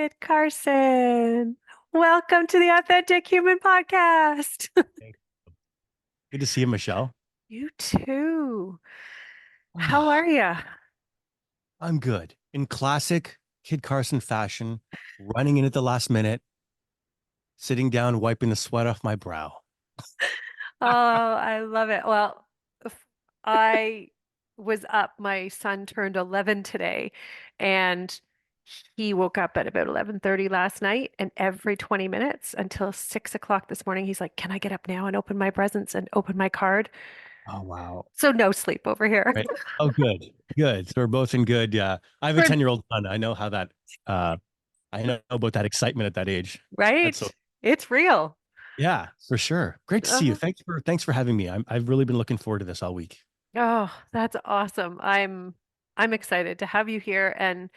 Kid Carson. Welcome to the Authentic Human Podcast. Thanks. Good to see you, Michelle. You too. How Ah, are you? I'm good. In classic Kid Carson fashion, running in at the last minute, sitting down, wiping the sweat off my brow. Oh, I love it. Well, I was up. My son turned 11 today, and he woke up at about 11:30 last night, and every 20 minutes until 6 o'clock this morning, he's like, "Can I get up now and open my presents and open my card?" Oh, wow. So no sleep over here. Right. Oh, good. Good. So we're both in good. Yeah. I have a For- 10-year-old son. I know how that, uh, I know about that excitement at that age. That's so, Right? It's real. yeah, for sure. Great to see you. Uh-huh. Thanks for having me. I've really been looking forward to this all week. Oh, that's awesome. I'm excited to have you here. And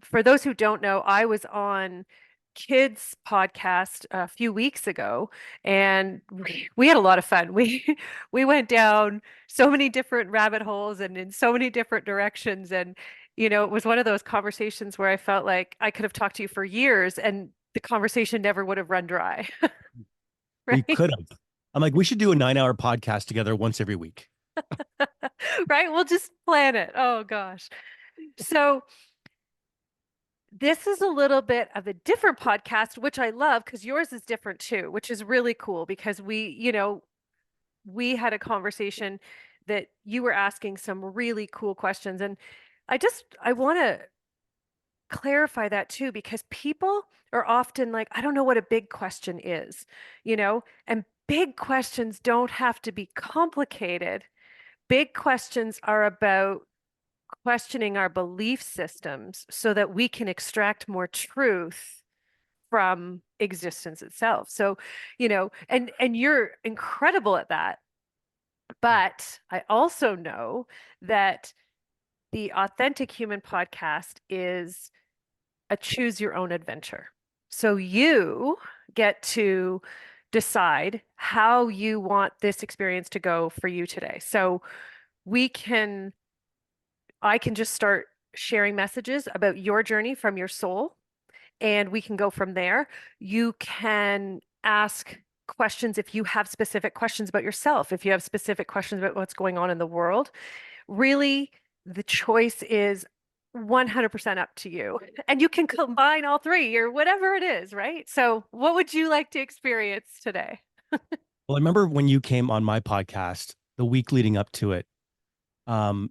for those who don't know, I was on Kids podcast a few weeks ago, and we had a lot of fun. We went down so many different rabbit holes and in so many different directions. And it was one of those conversations where I felt like I could have talked to you for years, and the conversation never would have run dry, We right? could have. I'm like, we should do a 9-hour podcast together once every week. Right? We'll just plan it. Oh gosh. So this is a little bit of a different podcast, which I love because yours is different too, which is really cool because we had a conversation that you were asking some really cool questions. And I want to clarify that too, because people are often like, I don't know what a big question is, and big questions don't have to be complicated. Big questions are about questioning our belief systems so that we can extract more truth from existence itself. So, and you're incredible at that. But I also know that the Authentic Human podcast is a choose your own adventure. So you get to decide how you want this experience to go for you today. So we can I can just start sharing messages about your journey from your soul, and we can go from there. You can ask questions if you have specific questions about yourself, if you have specific questions about what's going on in the world. Really, the choice is 100% up to you. And you can combine all three or whatever it is, right? So, what would you like to experience today? Well, I remember when you came on my podcast the week leading up to it. Um,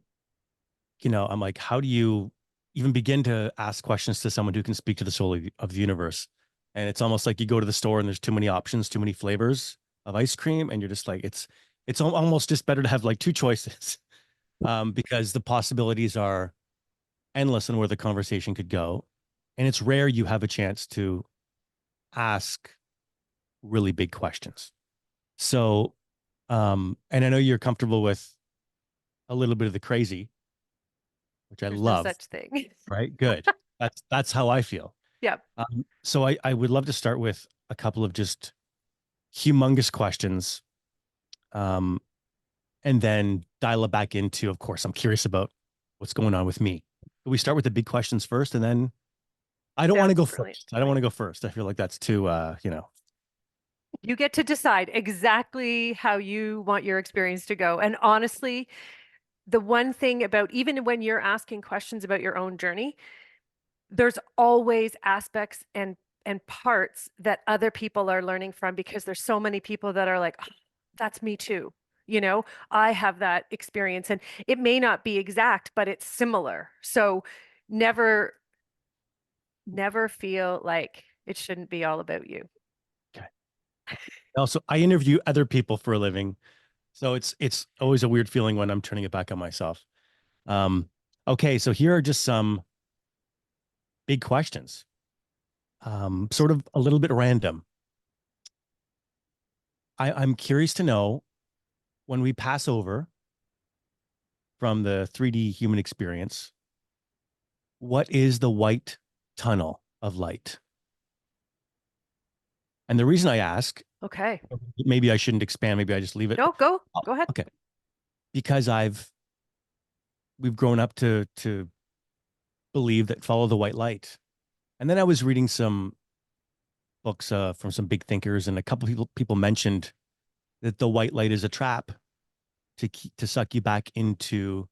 I'm like, how do you even begin to ask questions to someone who can speak to the soul of the universe? And it's almost like you go to the store and there's too many options, too many flavors of ice cream, and you're just like, it's almost just better to have like two choices, because the possibilities are endless and where the conversation could go. And it's rare you have a chance to ask really big questions. So, and I know you're comfortable with a little bit of the crazy, which I There's no love. such thing. Right? Good. That's how I feel. Yep. So I would love to start with a couple of just humongous questions, um, and then dial it back into, of course, I'm curious about what's going on with me. We start with the big questions first, and then I don't want to Sounds go brilliant. first. I don't want to go first. I feel like that's too, You get to decide exactly how you want your experience to go. And honestly, the one thing about even when you're asking questions about your own journey, there's always aspects and parts that other people are learning from because there's so many people that are like, "Oh, that's me too. I have that experience and it may not be exact, but it's similar. So never, never feel like it shouldn't be all about you. okay. Also, I interview other people for a living, so it's always a weird feeling when I'm turning it back on myself. Um, okay, so here are just some big questions, sort of a little bit random. I'm curious to know, when we pass over from the 3D human experience, what is the white tunnel of light? And the reason I ask, Okay. maybe I shouldn't expand, maybe I just leave it. No, go, Oh, go ahead. okay. Because we've grown up to believe that follow the white light. And then I was reading some books from some big thinkers, and a couple people mentioned that the white light is a trap to suck you back into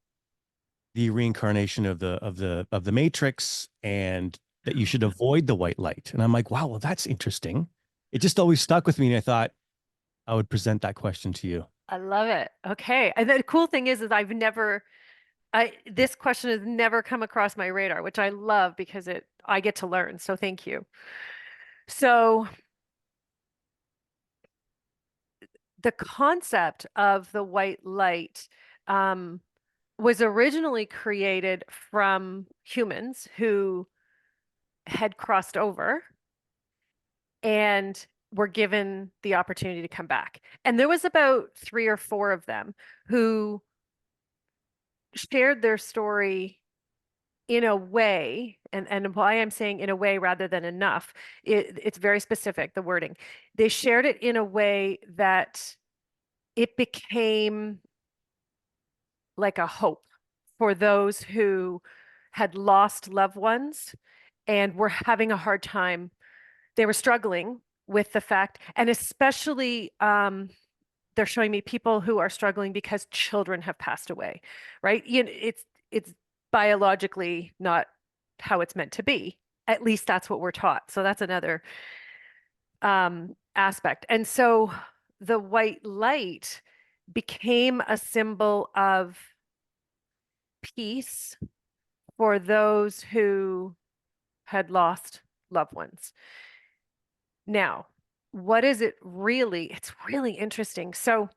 the reincarnation of the matrix, and that you should avoid the white light. And I'm like, wow, well, that's interesting. It just always stuck with me, and I thought I would present that question to you. I love it. Okay. And the cool thing is I've never, this question has never come across my radar, which I love because I get to learn. So thank you. So the concept of the white light, um, was originally created from humans who had crossed over and were given the opportunity to come back. And there was about three or four of them who shared their story in a way, and why I'm saying in a way rather than enough, it's very specific, the wording. They shared it in a way that it became like a hope for those who had lost loved ones and were having a hard time. They were struggling with the fact, and especially they're showing me people who are struggling because children have passed away, right? It's biologically not how it's meant to be. At least that's what we're taught. So that's another aspect. And so the white light became a symbol of peace for those who had lost loved ones. Now, what is it really? It's really interesting. So,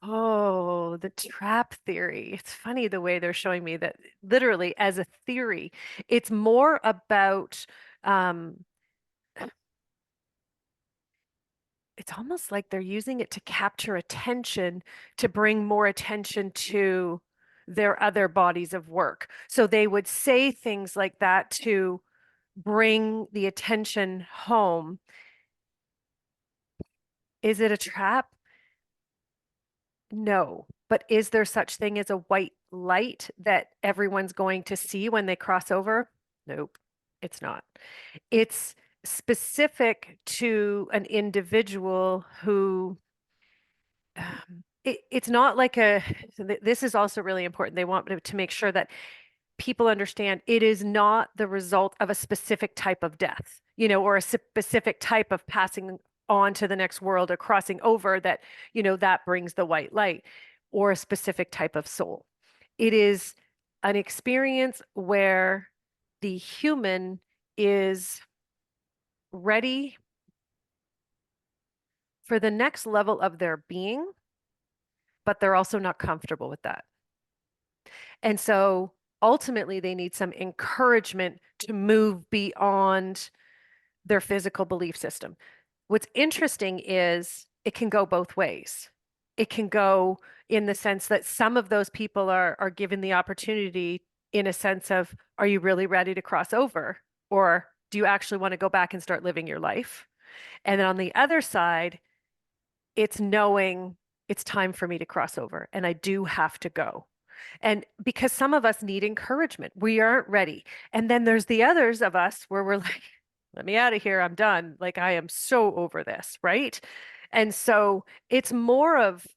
oh, the trap theory. It's funny the way they're showing me that literally as a theory, it's more about it's almost like they're using it to capture attention, to bring more attention to their other bodies of work. So they would say things like that to bring the attention home. Is it a trap? No. But is there such thing as a white light that everyone's going to see when they cross over? Nope, it's not. It's specific to an individual who it's not like this is also really important. They want to make sure that people understand it is not the result of a specific type of death, or a specific type of passing on to the next world or crossing over that, that brings the white light, or a specific type of soul. It is an experience where the human is ready for the next level of their being, but they're also not comfortable with that. And so ultimately, they need some encouragement to move beyond their physical belief system. What's interesting is it can go both ways. It can go in the sense that some of those people are given the opportunity in a sense of, are you really ready to cross over? Or do you actually want to go back and start living your life? And then on the other side, it's knowing it's time for me to cross over and I do have to go. And because some of us need encouragement, we aren't ready. And then there's the others of us where we're like, let me out of here. I'm done. Like, I am so over this. Right. And so it's more of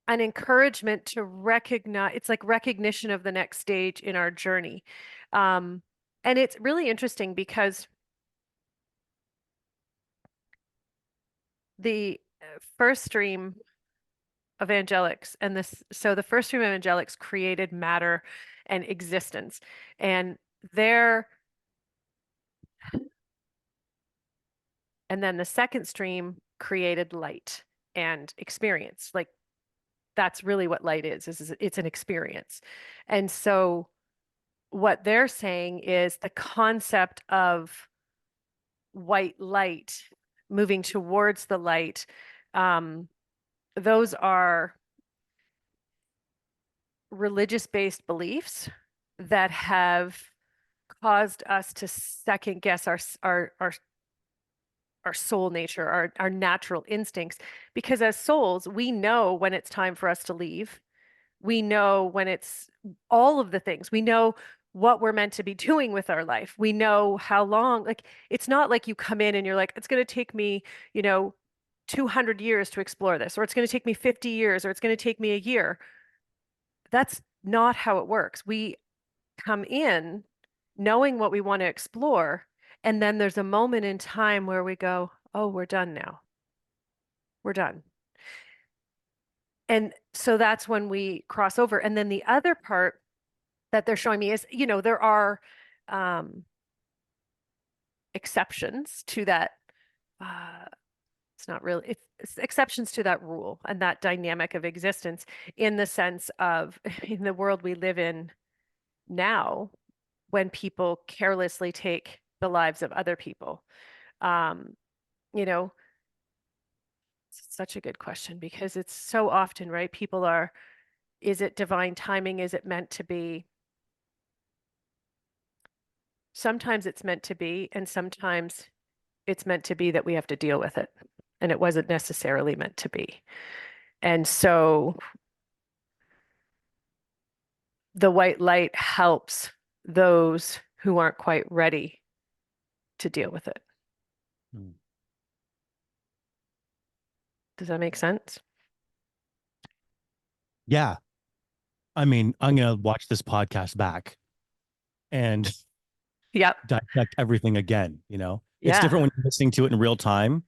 an encouragement to recognize, it's like recognition of the next stage in our journey. Um, and it's really interesting because the first stream of angelics and so the first stream of angelics created matter and existence, and there and then the second stream created light and experience. Like, that's really what light is it's an experience. And so what they're saying is the concept of white light moving towards the light, those are religious based beliefs that have caused us to second guess our soul nature, our natural instincts, because as souls, we know when it's time for us to leave. We know when it's all of the things. We know what we're meant to be doing with our life. We know how long, like, it's not like you come in and you're like, it's going to take me, you know, 200 years to explore this, or it's going to take me 50 years, or it's going to take me a year. That's not how it works. We come in knowing what we want to explore, and then there's a moment in time where we go, oh, we're done now. We're done. And so that's when we cross over. And then the other part that they're showing me is, there are um, exceptions to that. Uh, it's not really, it's exceptions to that rule and that dynamic of existence in the sense of in the world we live in now, when people carelessly take the lives of other people. Um, you know, it's such a good question because it's so often, right? People are, is it divine timing? Is it meant to be? Sometimes it's meant to be, and sometimes it's meant to be that we have to deal with it. And it wasn't necessarily meant to be. And so the white light helps those who aren't quite ready to deal with it. Mm. Does that make sense? Yeah. I mean, I'm going to watch this podcast back and Yep. dissect everything again. It's Yeah. different when you're listening to it in real time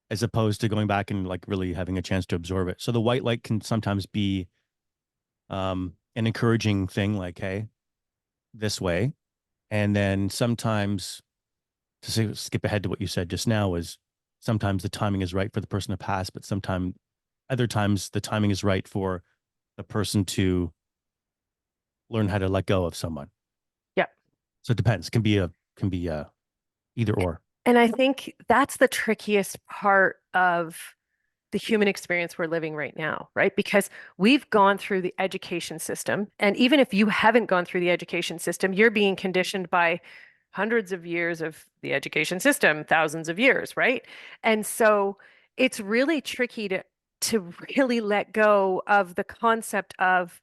as opposed to going back and like really having a chance to absorb it. So the white light can sometimes be an encouraging thing, like, hey, this way. And then sometimes, skip ahead to what you said just now, was sometimes the timing is right for the person to pass, but sometimes other times the timing is right for the person to learn how to let go of someone. Yep. So it depends. Can be either or. And I think that's the trickiest part of the human experience we're living right now, right? Because we've gone through the education system. And even if you haven't gone through the education system, you're being conditioned by hundreds of years of the education system, thousands of years, right? And so it's really tricky to really let go of the concept of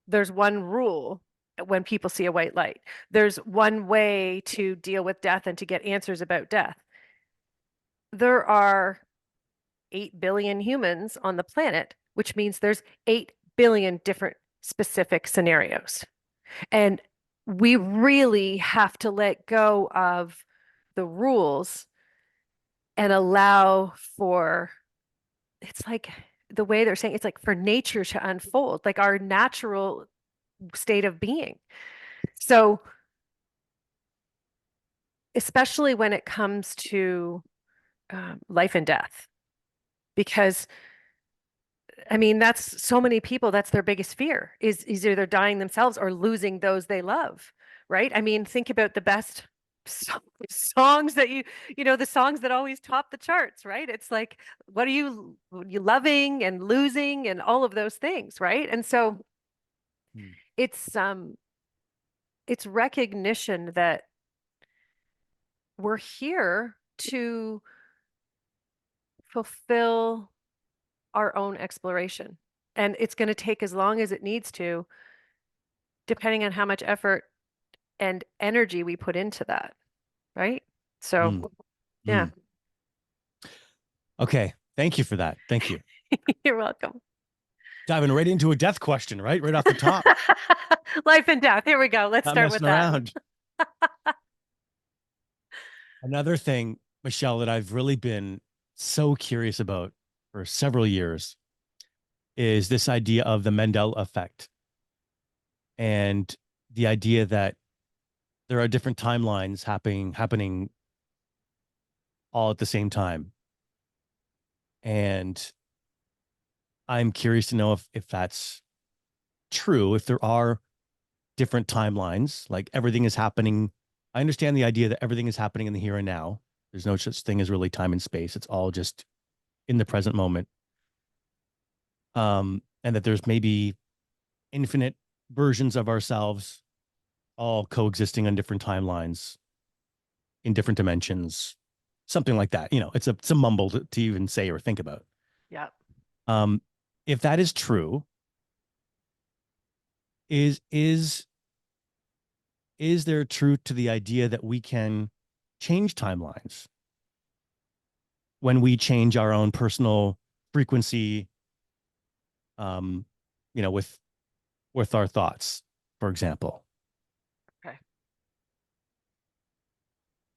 there's one rule when people see a white light. There's one way to deal with death and to get answers about death. There are 8 billion humans on the planet, which means there's 8 billion different specific scenarios. And we really have to let go of the rules and allow for, it's like the way they're saying, it's like for nature to unfold, like our natural state of being. So, especially when it comes to life and death, because I mean, that's so many people, that's their biggest fear is either dying themselves or losing those they love, right? I mean, think about the best songs that the songs that always top the charts, right? It's like, what are you loving and losing and all of those things, right? And so Hmm. it's it's recognition that we're here to fulfill our own exploration. And it's going to take as long as it needs to, depending on how much effort and energy we put into that, right? Mm. So, yeah, Mm. Okay. Thank you for that. Thank you. you're welcome. Diving right into a death question, right off the top. Life and death. Here we go. Let's Not start with messing that. around. Another thing, Michelle, that I've really been so curious about for several years is this idea of the Mandela effect and the idea that there are different timelines happening all at the same time. And I'm curious to know if that's true, if there are different timelines, like everything is happening. I understand the idea that everything is happening in the here and now. There's no such thing as really time and space. It's all just in the present moment. And that there's maybe infinite versions of ourselves all coexisting on different timelines in different dimensions, something like that. It's a mumble to even say or think about. Yeah. Um, if that is true, is is there truth to the idea that we can change timelines when we change our own personal frequency, um, with our thoughts, for example? Okay.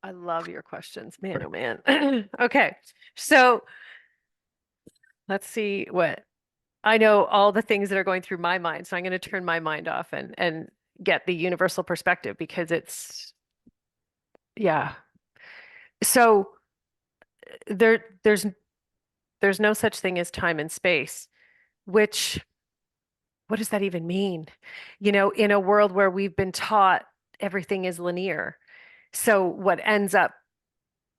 I love your questions, man. Right. Oh, man. Okay. So let's see what I know all the things that are going through my mind. So I'm going to turn my mind off and get the universal perspective because it's, yeah. So there's no such thing as time and space, which what does that even mean? In a world where we've been taught everything is linear. So what ends up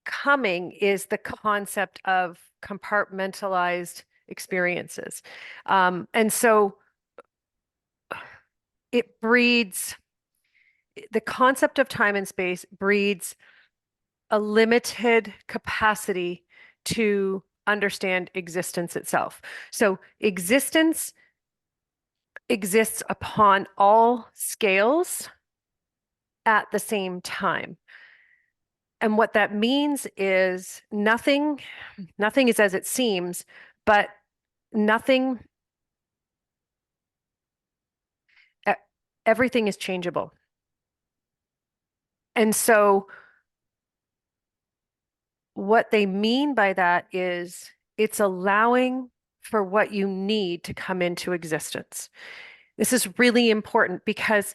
coming is the concept of compartmentalized experiences. And so it breeds the concept of time and space breeds a limited capacity to understand existence itself. So existence exists upon all scales at the same time. And what that means is nothing is as it seems, but nothing, e- everything is changeable. And so what they mean by that is it's allowing for what you need to come into existence. This is really important because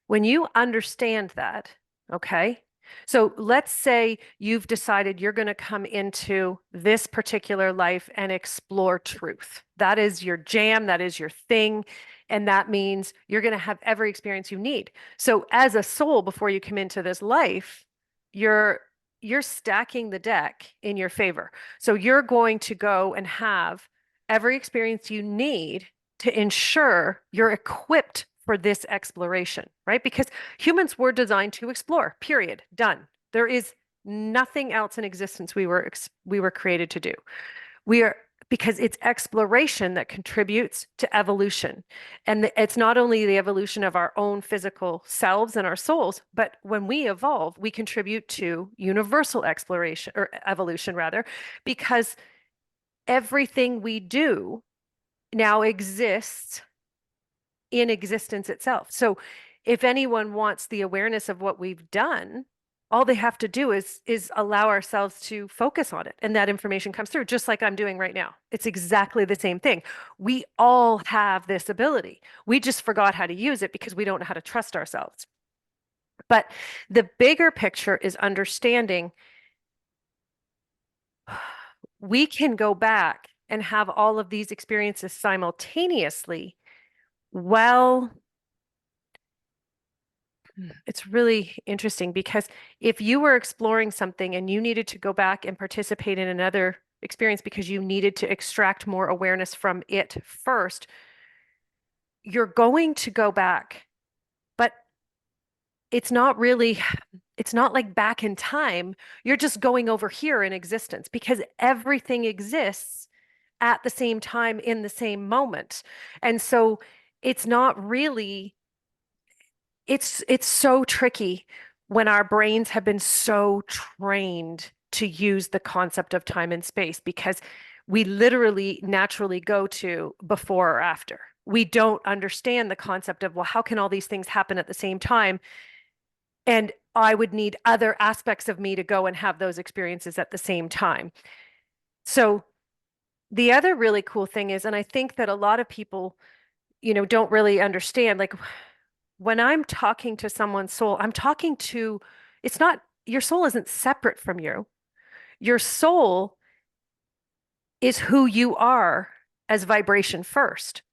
when you understand that, okay, so let's say you've decided you're going to come into this particular life and explore truth. That is your jam, that is your thing. And that means you're going to have every experience you need. So as a soul, before you come into this life, you're you're stacking the deck in your favor. So you're going to go and have every experience you need to ensure you're equipped for this exploration, right? Because humans were designed to explore, period, done. There is nothing else in existence we were created to do. We are because it's exploration that contributes to evolution. And it's not only the evolution of our own physical selves and our souls, but when we evolve, we contribute to universal exploration or evolution rather, because everything we do now exists in existence itself. So if anyone wants the awareness of what we've done, all they have to do is allow ourselves to focus on it and that information comes through just like I'm doing right now. It's exactly the same thing. We all have this ability. We just forgot how to use it because we don't know how to trust ourselves. But the bigger picture is understanding we can go back and have all of these experiences simultaneously. Well, it's really interesting because if you were exploring something and you needed to go back and participate in another experience because you needed to extract more awareness from it first, you're going to go back, but it's not like back in time. You're just going over here in existence because everything exists at the same time in the same moment. And so it's not really it's so tricky when our brains have been so trained to use the concept of time and space because we literally naturally go to before or after. We don't understand the concept of, well, how can all these things happen at the same time? And I would need other aspects of me to go and have those experiences at the same time. So the other really cool thing is, and I think that a lot of people, don't really understand, like when I'm talking to someone's soul, it's not, your soul isn't separate from you. Your soul is who you are as vibration first.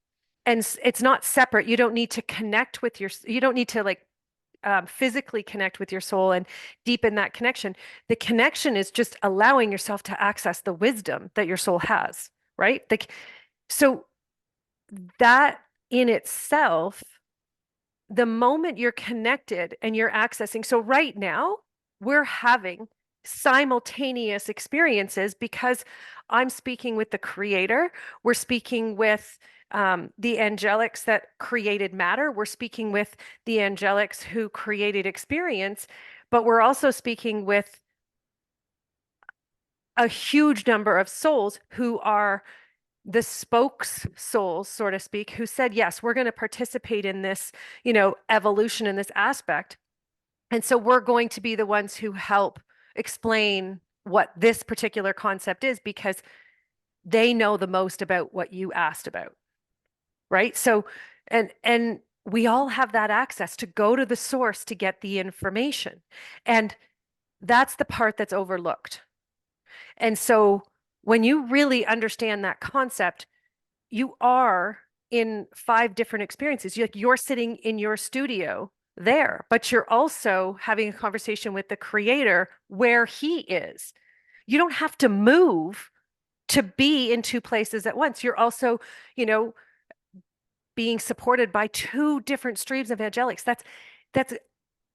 And it's not separate. You don't need to connect with you don't need to like physically connect with your soul and deepen that connection. The connection is just allowing yourself to access the wisdom that your soul has, right? Like, so that in itself the moment you're connected and you're accessing. So right now, we're having simultaneous experiences because I'm speaking with the creator. We're speaking with the angelics that created matter. We're speaking with the angelics who created experience, but we're also speaking with a huge number of souls who are the spokes souls, so to speak, who said, yes, we're going to participate in this, evolution in this aspect. And so we're going to be the ones who help explain what this particular concept is because they know the most about what you asked about, right? So, and we all have that access to go to the source to get the information. And that's the part that's overlooked. And so when you really understand that concept, you are in 5 different experiences. You're sitting in your studio there, but you're also having a conversation with the creator where he is. You don't have to move to be in 2 places at once. You're also, you know, being supported by 2 different streams of angelics. That's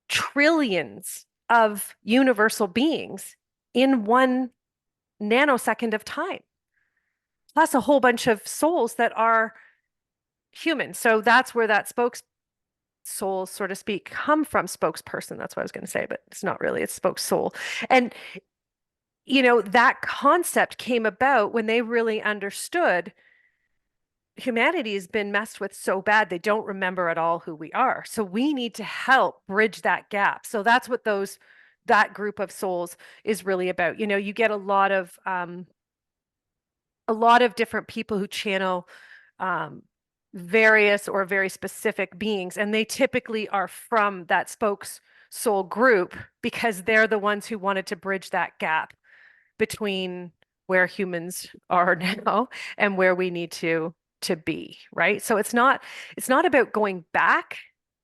trillions of universal beings in 1 nanosecond of time, plus a whole bunch of souls that are human. So that's where that spokes soul, so to speak, come from. Spokesperson. That's what I was going to say, but it's not really. It's spoke soul. And, that concept came about when they really understood humanity has been messed with so bad they don't remember at all who we are. So we need to help bridge that gap. So that's what that group of souls is really about. You get a lot of different people who channel various or very specific beings, and they typically are from that spokes soul group because they're the ones who wanted to bridge that gap between where humans are now and where we need to be, right? So it's not about going back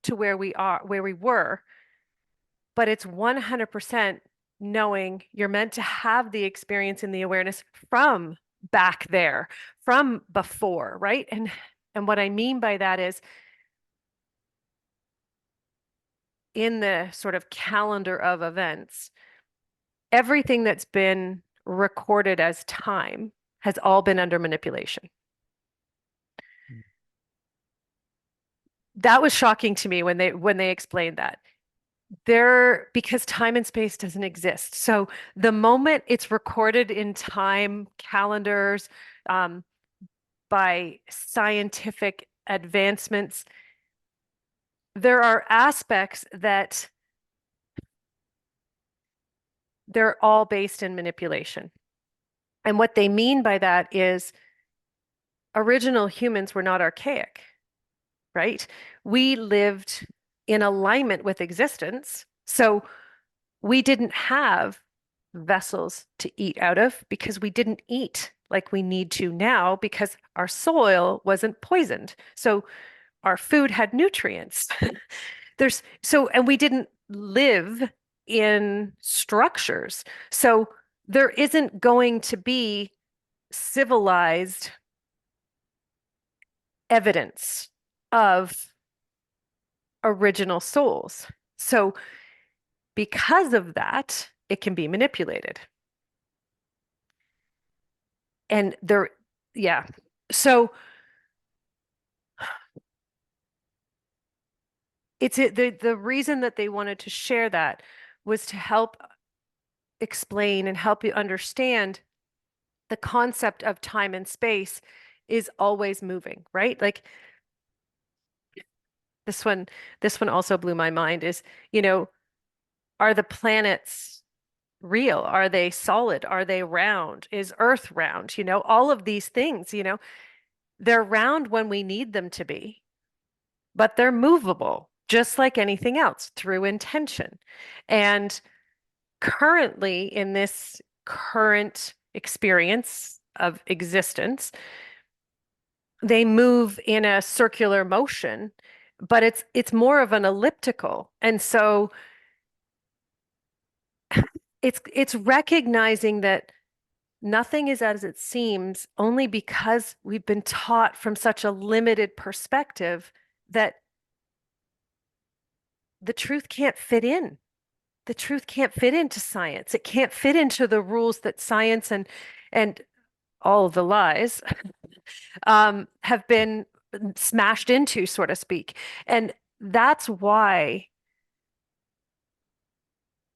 to where we were, but it's 100% knowing you're meant to have the experience and the awareness from back there, from before, right? And what I mean by that is in the sort of calendar of events, everything that's been recorded as time has all been under manipulation. That was shocking to me when they explained that. Because time and space doesn't exist. So the moment it's recorded in time calendars, by scientific advancements, there are aspects that they're all based in manipulation. And what they mean by that is original humans were not archaic, right? We lived in alignment with existence. So we didn't have vessels to eat out of because we didn't eat like we need to now because our soil wasn't poisoned. So our food had nutrients. And we didn't live in structures. So there isn't going to be civilized evidence of original souls. So because of that, it can be manipulated. And yeah. So the reason that they wanted to share that was to help explain and help you understand the concept of time and space is always moving, right? Like this one also blew my mind is, are the planets real? Are they solid? Are they round? Is Earth round? All of these things, they're round when we need them to be, but they're movable, just like anything else through intention. And currently, in this current experience of existence, they move in a circular motion, but it's more of an elliptical. And so it's recognizing that nothing is as it seems only because we've been taught from such a limited perspective that the truth can't fit in. The truth can't fit into science. It can't fit into the rules that science and all of the lies have been smashed into, so to speak. And that's why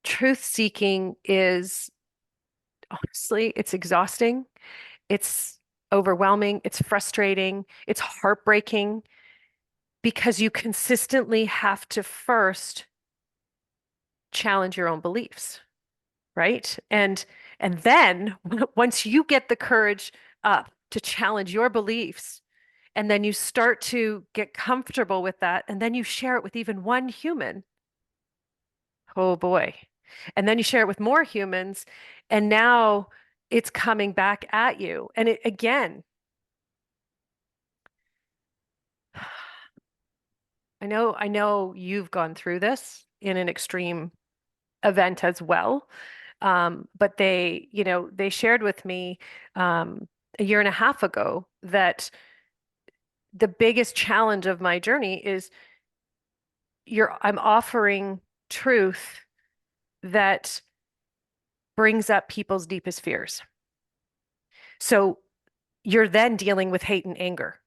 truth seeking is honestly, it's exhausting, it's overwhelming, it's frustrating, it's heartbreaking because you consistently have to first challenge your own beliefs, right? And then once you get the courage up to challenge your beliefs, and then you start to get comfortable with that, and then you share it with even one human, oh boy. And then you share it with more humans, and now it's coming back at you. And it again, I know you've gone through this in an extreme event as well. But they shared with me a year and a half ago that the biggest challenge of my journey is I'm offering truth that brings up people's deepest fears. So you're then dealing with hate and anger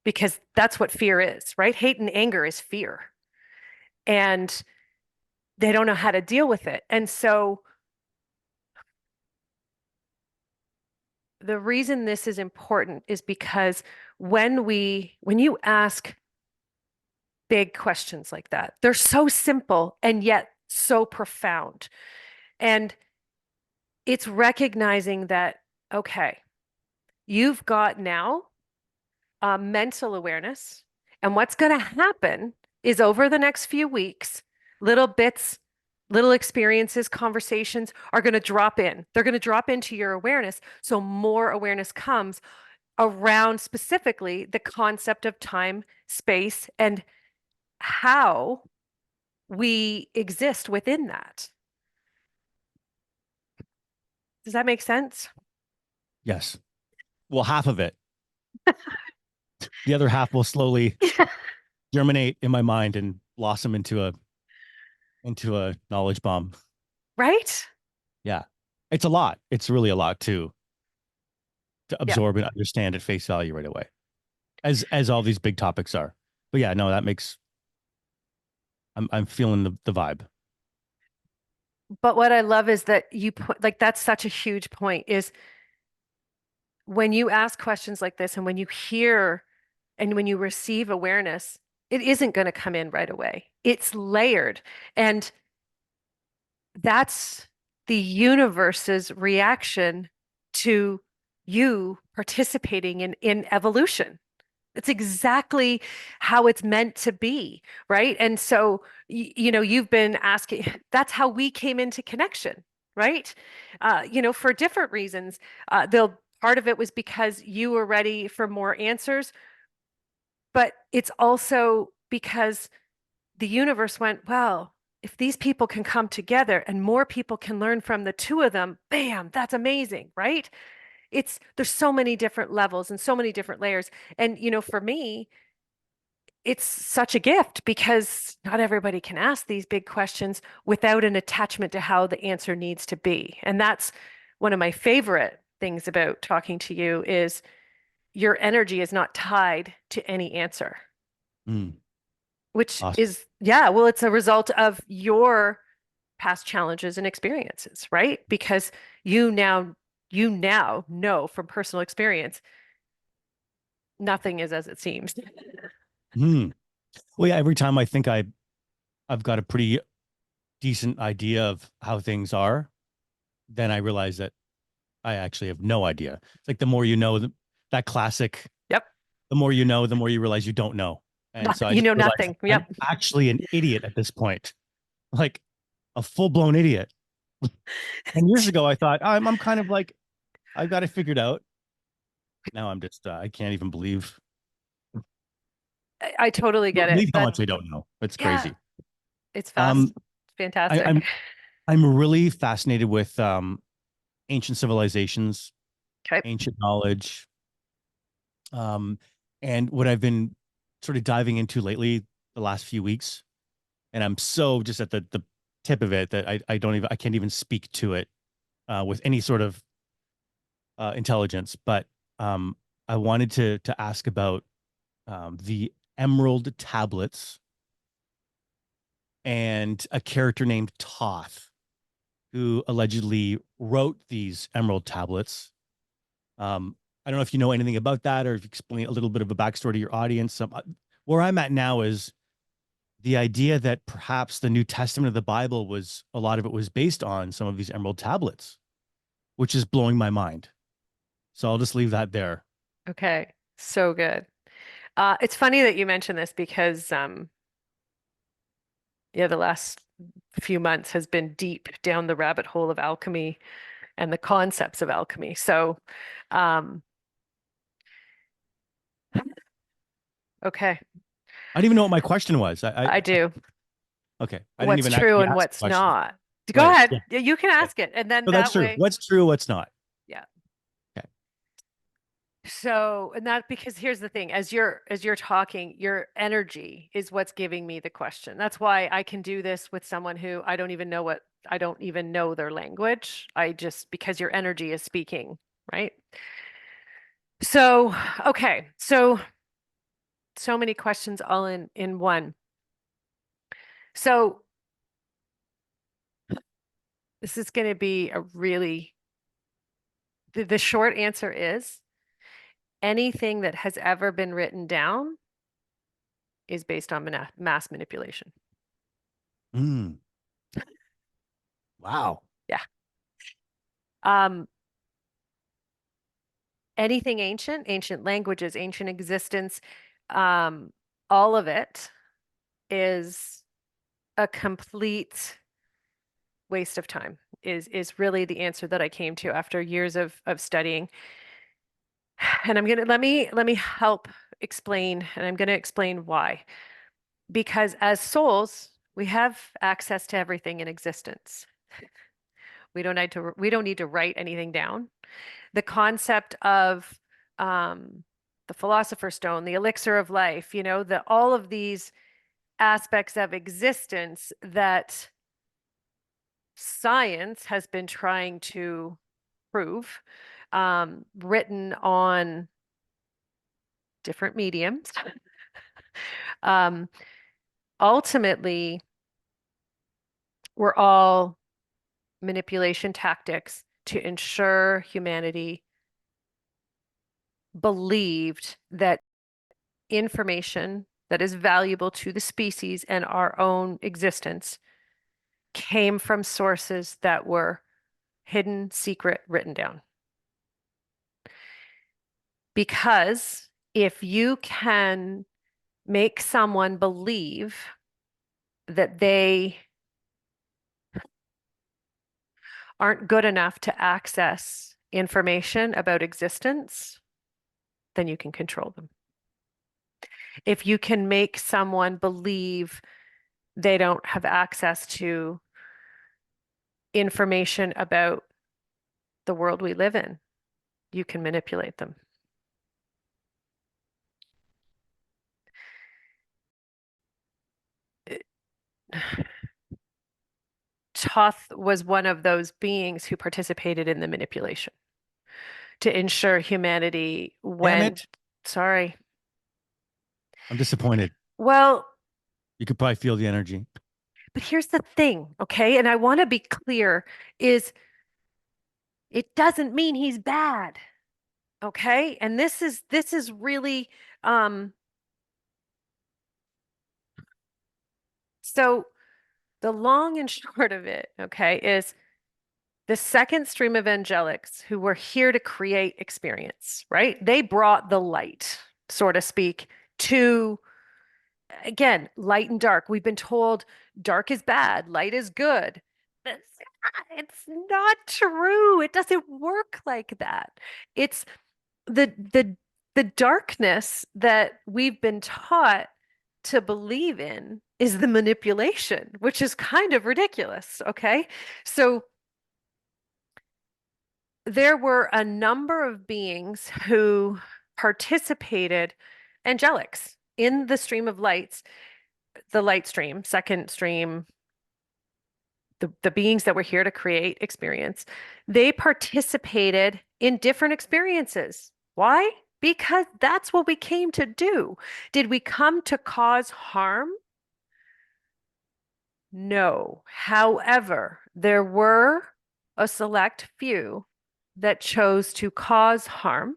because that's what fear is, right? Hate and anger is fear. And they don't know how to deal with it. And so the reason this is important is because when you ask big questions like that, they're so simple and yet so profound. And it's recognizing that, okay, you've got now mental awareness. And what's going to happen is over the next few weeks, little bits, little experiences, conversations are going to drop in. They're going to drop into your awareness. So more awareness comes around specifically the concept of time, space, and how we exist within that. Does that make sense? Yes. Well, half of it. The other half will slowly germinate in my mind and blossom into a knowledge bomb. Right? Yeah. It's a lot. It's really a lot to Yeah. absorb and understand at face value right away. As all these big topics are. But yeah, no, that makes I'm feeling the vibe. But what I love is that you put like that's such a huge point is when you ask questions like this and when you hear and when you receive awareness, it isn't going to come in right away. It's layered. And that's the universe's reaction to you participating in evolution. It's exactly how it's meant to be, right? And so, you've been asking, that's how we came into connection, right? For different reasons. Part of it was because you were ready for more answers, but it's also because the universe went, well, if these people can come together and more people can learn from the two of them, bam, that's amazing, right? There's so many different levels and so many different layers. And, for me, it's such a gift because not everybody can ask these big questions without an attachment to how the answer needs to be. And that's one of my favorite things about talking to you is your energy is not tied to any answer, Mm, which awesome. is, yeah, well, it's a result of your past challenges and experiences, right? Because you now know from personal experience, nothing is as it seems. Mm. Well, yeah, every time I think I've got a pretty decent idea of how things are, then I realize that I actually have no idea. It's like the more you know, that classic, Yep. the more you know, the more you realize you don't know. And so Nothing, I just realized nothing. I'm Yep. actually an idiot at this point, like a full blown idiot. And years ago, I thought I'm kind of like I've got it figured out. Now I'm just I can't even I totally get it. believe how much I don't know. It's Yeah, crazy. it's fast. Um, It's I, fantastic. I'm really fascinated with ancient civilizations, Okay. ancient knowledge, um, and what I've been sort of diving into lately the last few weeks. And I'm so just at the tip of it that I can't even speak to it with any sort of intelligence. But I wanted to ask about the Emerald tablets and a character named Toth, who allegedly wrote these Emerald tablets. I don't know if you know anything about that, or if you explain a little bit of a backstory to your audience. Where I'm at now is the idea that perhaps the New Testament of the Bible was a lot of it was based on some of these Emerald tablets, which is blowing my mind. So I'll just leave that there. Okay, so good. It's funny that you mentioned this because yeah, the last few months has been deep down the rabbit hole of alchemy and the concepts of alchemy. So, um, okay, I didn't even know what my question was. I do. Okay. I didn't What's even true actually and ask the what's question. not. Go Right. ahead. Yeah. Yeah, you can Okay. ask it, and then So that's that true. way, What's true, what's not? yeah. Okay. So, and that because here's the thing, as you're talking, your energy is what's giving me the question. That's why I can do this with someone who I don't even know their language. I just because your energy is speaking, right? So, okay. So many questions all in one. So, this is going to be a really the short answer is anything that has ever been written down is based on mass manipulation. Mm, wow. Yeah. Um, anything ancient, ancient languages, ancient existence, um, all of it is a complete waste of time, is really the answer that I came to after years of studying. And I'm gonna let me help explain, and I'm gonna explain why. Because as souls, we have access to everything in existence. We don't need to write anything down. The concept of the philosopher's stone, the elixir of life, the all of these aspects of existence that science has been trying to prove, written on different mediums. Um, ultimately, we're all manipulation tactics to ensure humanity believed that information that is valuable to the species and our own existence came from sources that were hidden, secret, written down. Because if you can make someone believe that they aren't good enough to access information about existence, then you can control them. If you can make someone believe they don't have access to information about the world we live in, you can manipulate them. Toth was one of those beings who participated in the manipulation to ensure humanity Damn went, it. sorry. I'm disappointed. Well, You could probably feel the energy. but here's the thing, okay? And I want to be clear is it doesn't mean he's bad, okay? And this is really so the long and short of it, okay, is the second stream of angelics who were here to create experience, right? They brought the light, so to speak, to again, light and dark. We've been told dark is bad, light is good. It's not true. It doesn't work like that. It's the darkness that we've been taught to believe in is the manipulation, which is kind of ridiculous, okay? So there were a number of beings who participated, angelics, in the stream of lights, the light stream, second stream, the beings that were here to create experience. They participated in different experiences. Why? because that's what we came to do. Did we come to cause harm? No. However, there were a select few that chose to cause harm.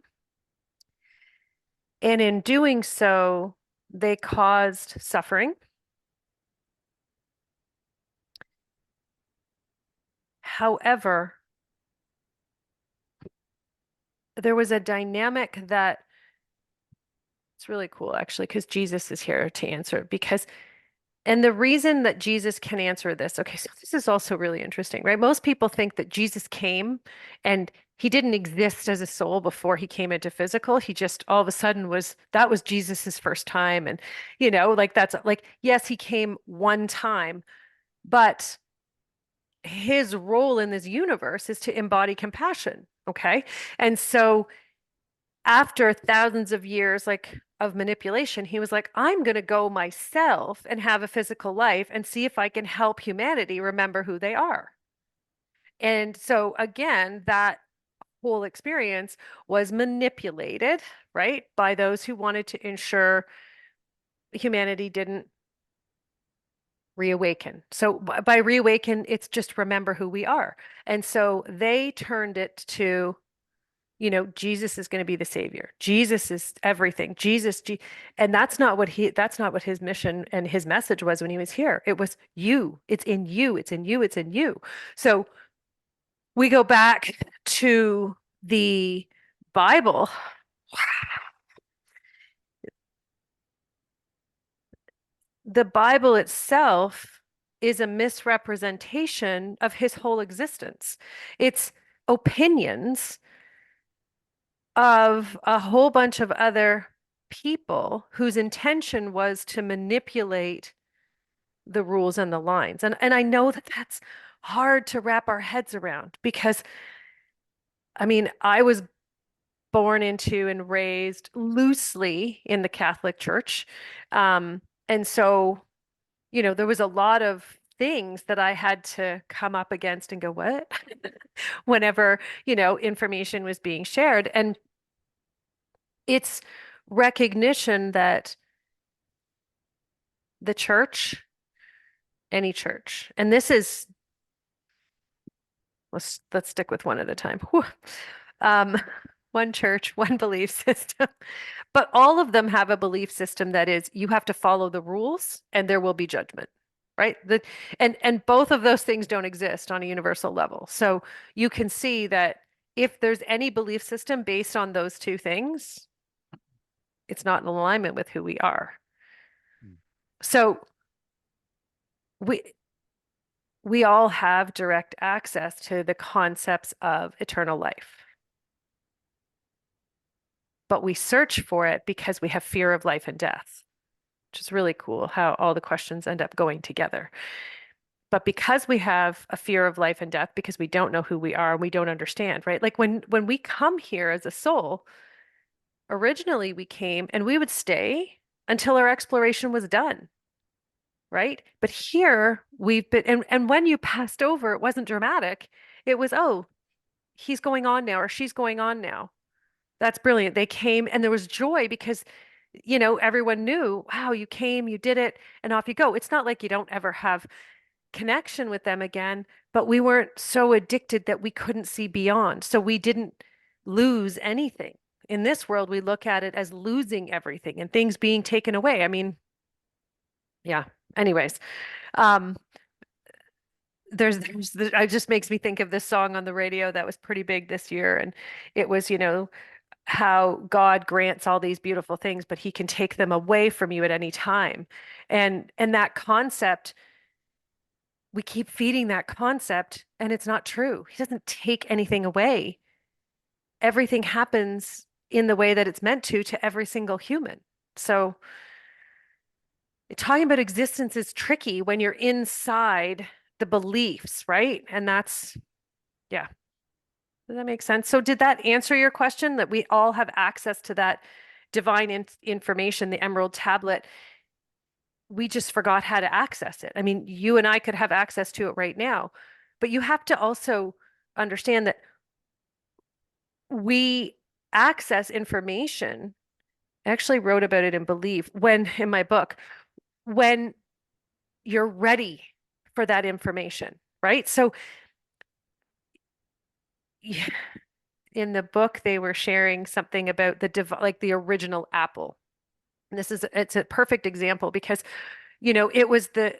And in doing so, they caused suffering. However, there was a dynamic that it's really cool, actually, because Jesus is here to answer it. And the reason that Jesus can answer this, okay, so this is also really interesting, right? Most people think that Jesus came and he didn't exist as a soul before he came into physical. He just all of a sudden that was Jesus's first time. And, like that's like, yes, he came one time, but his role in this universe is to embody compassion. Okay. And so after thousands of years like of manipulation, he was like, I'm going to go myself and have a physical life and see if I can help humanity remember who they are. And so again, that whole experience was manipulated, right, by those who wanted to ensure humanity didn't reawaken. So by reawaken, it's just remember who we are. And so they turned it to Jesus is going to be the savior. Jesus is everything. And that's not what his mission and his message was when he was here. It was you. It's in you. It's in you. It's in you. So we go back to the Bible. The Bible itself is a misrepresentation of his whole existence. It's opinions of a whole bunch of other people whose intention was to manipulate the rules and the lines. And I know that that's hard to wrap our heads around because I mean, I was born into and raised loosely in the Catholic Church. And so, there was a lot of things that I had to come up against and go, what? Whenever, information was being shared. And it's recognition that the church, any church, and this is let's stick with one at a time. Whew. Um, one church, one belief system, but all of them have a belief system that is you have to follow the rules and there will be judgment, right? And both of those things don't exist on a universal level. So you can see that if there's any belief system based on those two things, it's not in alignment with who we are. So we we all have direct access to the concepts of eternal life, but we search for it because we have fear of life and death, which is really cool how all the questions end up going together. But because we have a fear of life and death, because we don't know who we are and we don't understand, right? Like when we come here as a soul, originally we came and we would stay until our exploration was done, right? But here we've been, and when you passed over, it wasn't dramatic. It was, oh, he's going on now or she's going on now. That's brilliant. They came and there was joy because, everyone knew, wow, you came, you did it, and off you go. It's not like you don't ever have connection with them again, but we weren't so addicted that we couldn't see beyond. So we didn't lose anything. In this world, we look at it as losing everything and things being taken away. I mean, yeah. Anyways, um, it just makes me think of this song on the radio that was pretty big this year. And it was, how God grants all these beautiful things, but he can take them away from you at any time. And that concept, we keep feeding that concept and it's not true. He doesn't take anything away. Everything happens in the way that it's meant to every single human. So talking about existence is tricky when you're inside the beliefs, right? And yeah. Does that make sense? So did that answer your question that we all have access to that divine information, the Emerald Tablet? We just forgot how to access it. I mean, you and I could have access to it right now, but you have to also understand that we access information. I actually wrote about it in Believe when in my book, when you're ready for that information, right? So yeah, in the book, they were sharing something about like the original Apple. And it's a perfect example because, it was the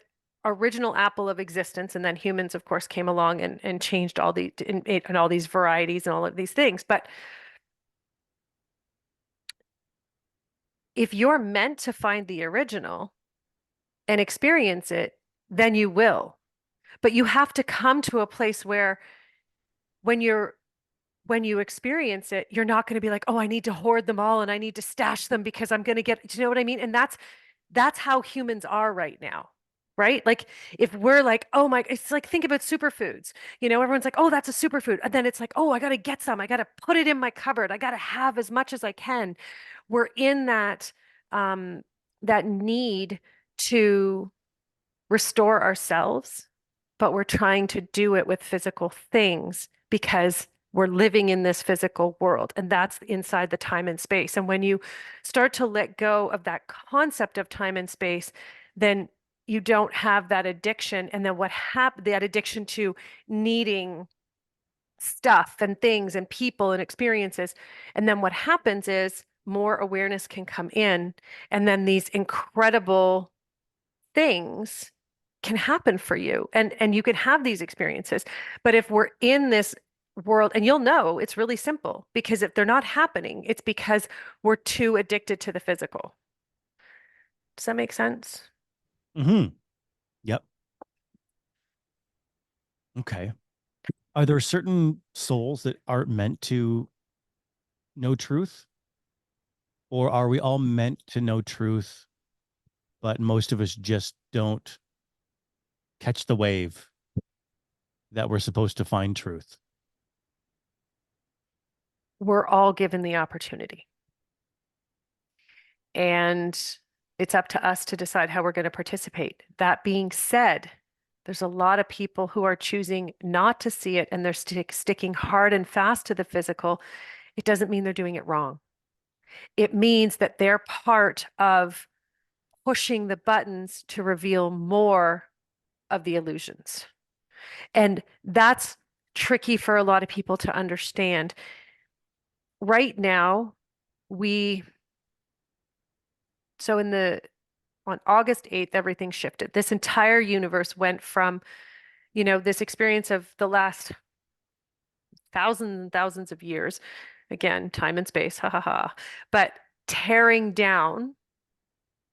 original apple of existence, and then humans, of course, came along and changed and all these varieties and all of these things. But if you're meant to find the original and experience it, then you will. But you have to come to a place where when you're when you experience it, you're not going to be like, oh, I need to hoard them all and I need to stash them because I'm going to get, do you know what I mean? And that's how humans are right now, right? Like if we're like, oh my, it's like think about superfoods. Everyone's like, oh, that's a superfood. And then it's like, oh, I got to get some. I got to put it in my cupboard. I got to have as much as I can. We're in um that need to restore ourselves, but we're trying to do it with physical things because we're living in this physical world, and that's inside the time and space. And when you start to let go of that concept of time and space, then you don't have that addiction. And then that addiction to needing stuff and things and people and experiences. And then what happens is more awareness can come in, and then these incredible things can happen for you, and you can have these experiences. But if we're in this world, and you'll know it's really simple, because if they're not happening, it's because we're too addicted to the physical. Does that make sense? Mm-hmm. Yep. Okay. Are there certain souls that aren't meant to know truth? Or are we all meant to know truth, but most of us just don't catch the wave that we're supposed to find truth? We're all given the opportunity, and it's up to us to decide how we're going to participate. That being said, there's a lot of people who are choosing not to see it, and they're sticking hard and fast to the physical. It doesn't mean they're doing it wrong. It means that they're part of pushing the buttons to reveal more of the illusions. And that's tricky for a lot of people to understand. Right now, we, so on August 8th, everything shifted. This entire universe went from, this experience of the last thousands and thousands of years, again, time and space, ha ha ha, but tearing down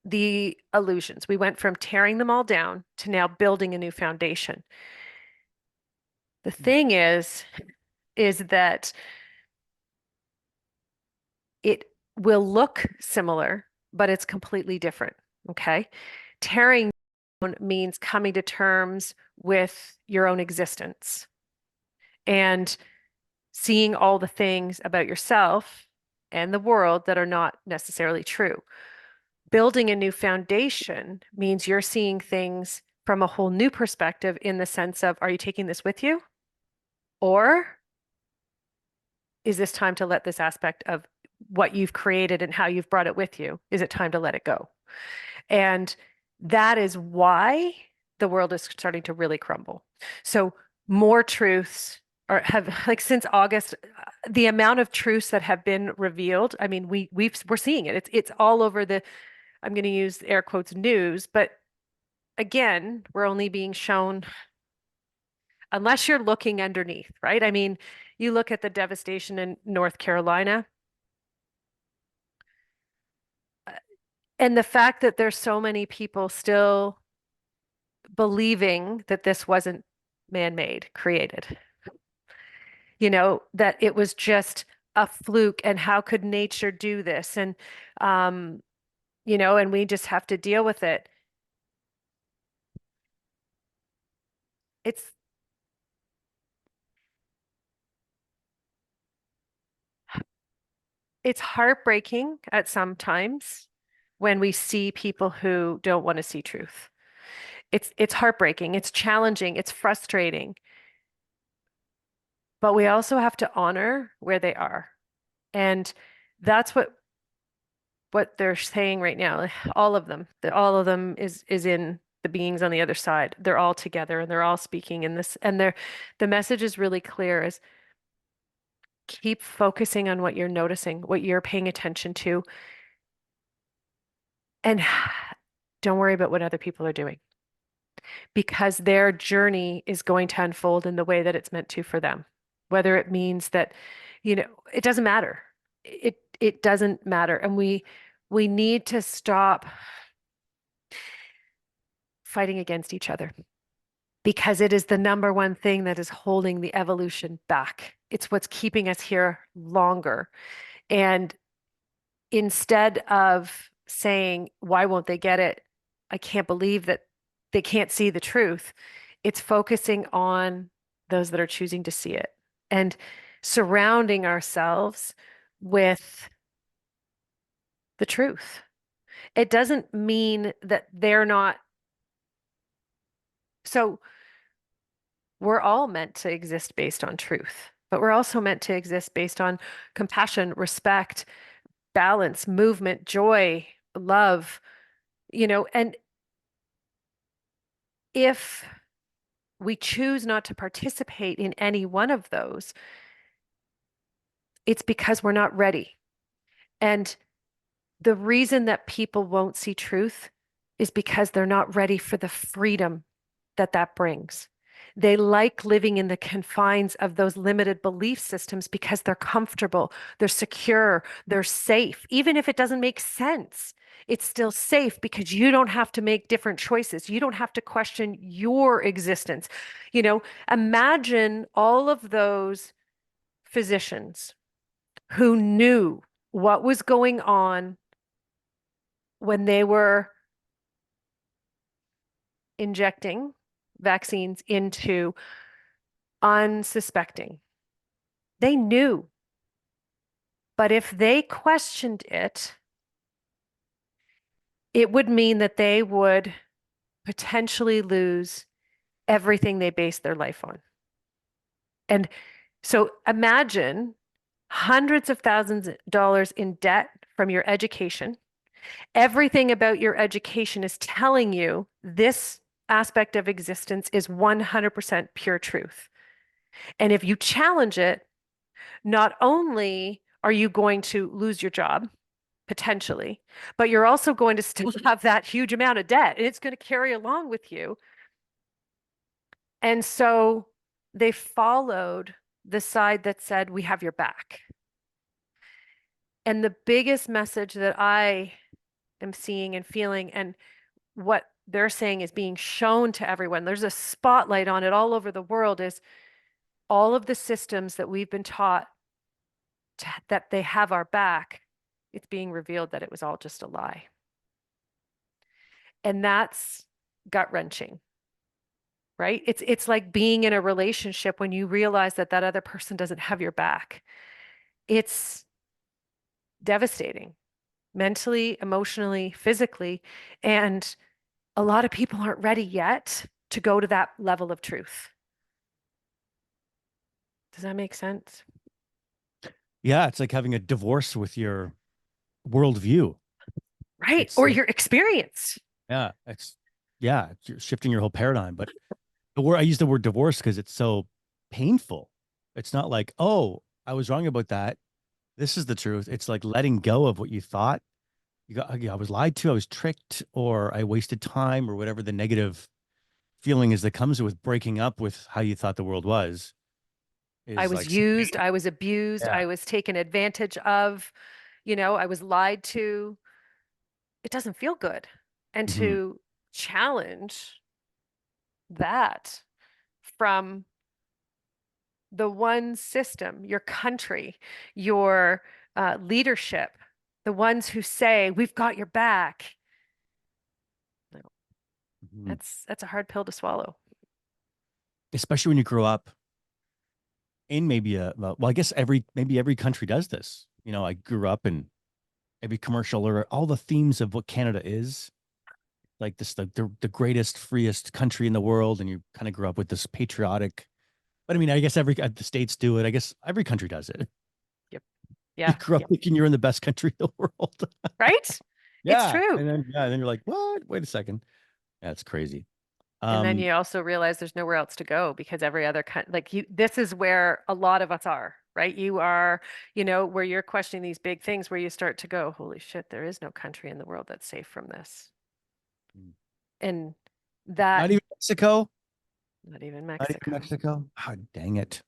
the illusions. We went from tearing them all down to now building a new foundation. The thing is that it will look similar, but it's completely different. Okay. Tearing down means coming to terms with your own existence and seeing all the things about yourself and the world that are not necessarily true. Building a new foundation means you're seeing things from a whole new perspective, in the sense of, are you taking this with you? Or is this time to let this aspect of what you've created and how you've brought it with you, is it time to let it go? And that is why the world is starting to really crumble. So more truths have, like, since August, the amount of truths that have been revealed. I mean, we're seeing it. It's all over the, I'm going to use air quotes, news, but again, we're only being shown, unless you're looking underneath, right? I mean, you look at the devastation in North Carolina, and the fact that there's so many people still believing that this wasn't man-made, created, that it was just a fluke, and how could nature do this? And, um, and we just have to deal with it. It's it's heartbreaking at some times when we see people who don't want to see truth. It's heartbreaking, it's challenging, it's frustrating, but we also have to honor where they are And that's what they're saying right now. Like, all of them, all of them is in the beings on the other side. They're all together and they're all speaking in this. And the message is really clear: is keep focusing on what you're noticing, what you're paying attention to, and don't worry about what other people are doing, because their journey is going to unfold in the way that it's meant to for them. Whether it means that, it doesn't matter. It doesn't matter. And we need to stop fighting against each other, because it is the number one thing that is holding the evolution back. It's what's keeping us here longer. And instead of saying, why won't they get it? I can't believe that they can't see the truth. It's focusing on those that are choosing to see it and surrounding ourselves with the truth. It doesn't mean that they're not. So we're all meant to exist based on truth, but we're also meant to exist based on compassion, respect, balance, movement, joy, love, and if we choose not to participate in any one of those, it's because we're not ready. And the reason that people won't see truth is because they're not ready for the freedom that that brings. They like living in the confines of those limited belief systems because they're comfortable, they're secure, they're safe. Even if it doesn't make sense, it's still safe because you don't have to make different choices. You don't have to question your existence. Imagine all of those physicians who knew what was going on when they were injecting vaccines into unsuspecting. They knew. But if they questioned it, it would mean that they would potentially lose everything they base their life on. And so imagine hundreds of thousands of dollars in debt from your education. Everything about your education is telling you this aspect of existence is 100% pure truth. And if you challenge it, not only are you going to lose your job, potentially, but you're also going to still have that huge amount of debt and it's going to carry along with you. And so they followed the side that said, we have your back. And the biggest message that I am seeing and feeling, and what they're saying is being shown to everyone, there's a spotlight on it all over the world, is all of the systems that we've been taught that they have our back. It's being revealed that it was all just a lie. And that's gut-wrenching, right? It's like being in a relationship when you realize that that other person doesn't have your back. It's devastating, mentally, emotionally, physically. And a lot of people aren't ready yet to go to that level of truth. Does that make sense? Yeah, it's like having a divorce with your worldview. Right. It's Or like, your experience. yeah, you're shifting your whole paradigm. But the word I use the word divorce because it's so painful. It's not like, oh, I was wrong about that. This is the truth. It's like letting go of what you thought. Yeah, I was lied to, I was tricked, or I wasted time, or whatever the negative feeling is that comes with breaking up with how you thought the world was. I Is was like, used, I was abused, yeah. I was taken advantage of, I was lied to. It doesn't feel good. And Mhm. to challenge that from the one system, your country, your leadership, the ones who say, we've got your back. No, Mhm. that's a hard pill to swallow. Especially when you grow up in maybe well, I guess maybe every country does this. I grew up in every commercial or all the themes of what Canada is, like this, the greatest, freest country in the world, and you kind of grew up with this patriotic. But I mean, I guess the states do it. I guess every country does it. Yep. You Yeah. grow up Yeah. thinking you're in the best country in the world. Right? It's Yeah. true. And then you're like, what? Wait a second. That's crazy. And then Um, you also realize there's nowhere else to go because every other like this is where a lot of us are, right? You are, where you're questioning these big things where you start to go, holy shit, there is no country in the world that's safe from this. And that, not even Mexico. not even Not even Mexico. Mexico. Oh, dang it.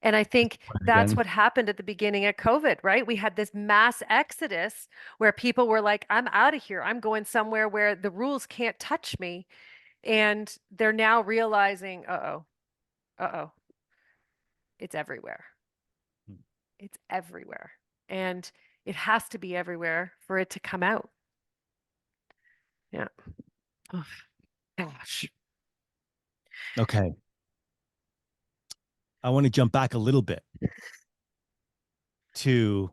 And I think that's Again. what happened at the beginning of COVID, right? We had this mass exodus where people were like, I'm out of here. I'm going somewhere where the rules can't touch me. And they're now realizing, uh-oh, uh-oh, it's everywhere. It's everywhere. And it has to be everywhere for it to come out. Yeah. Oh, gosh. Okay. I want to jump back a little bit to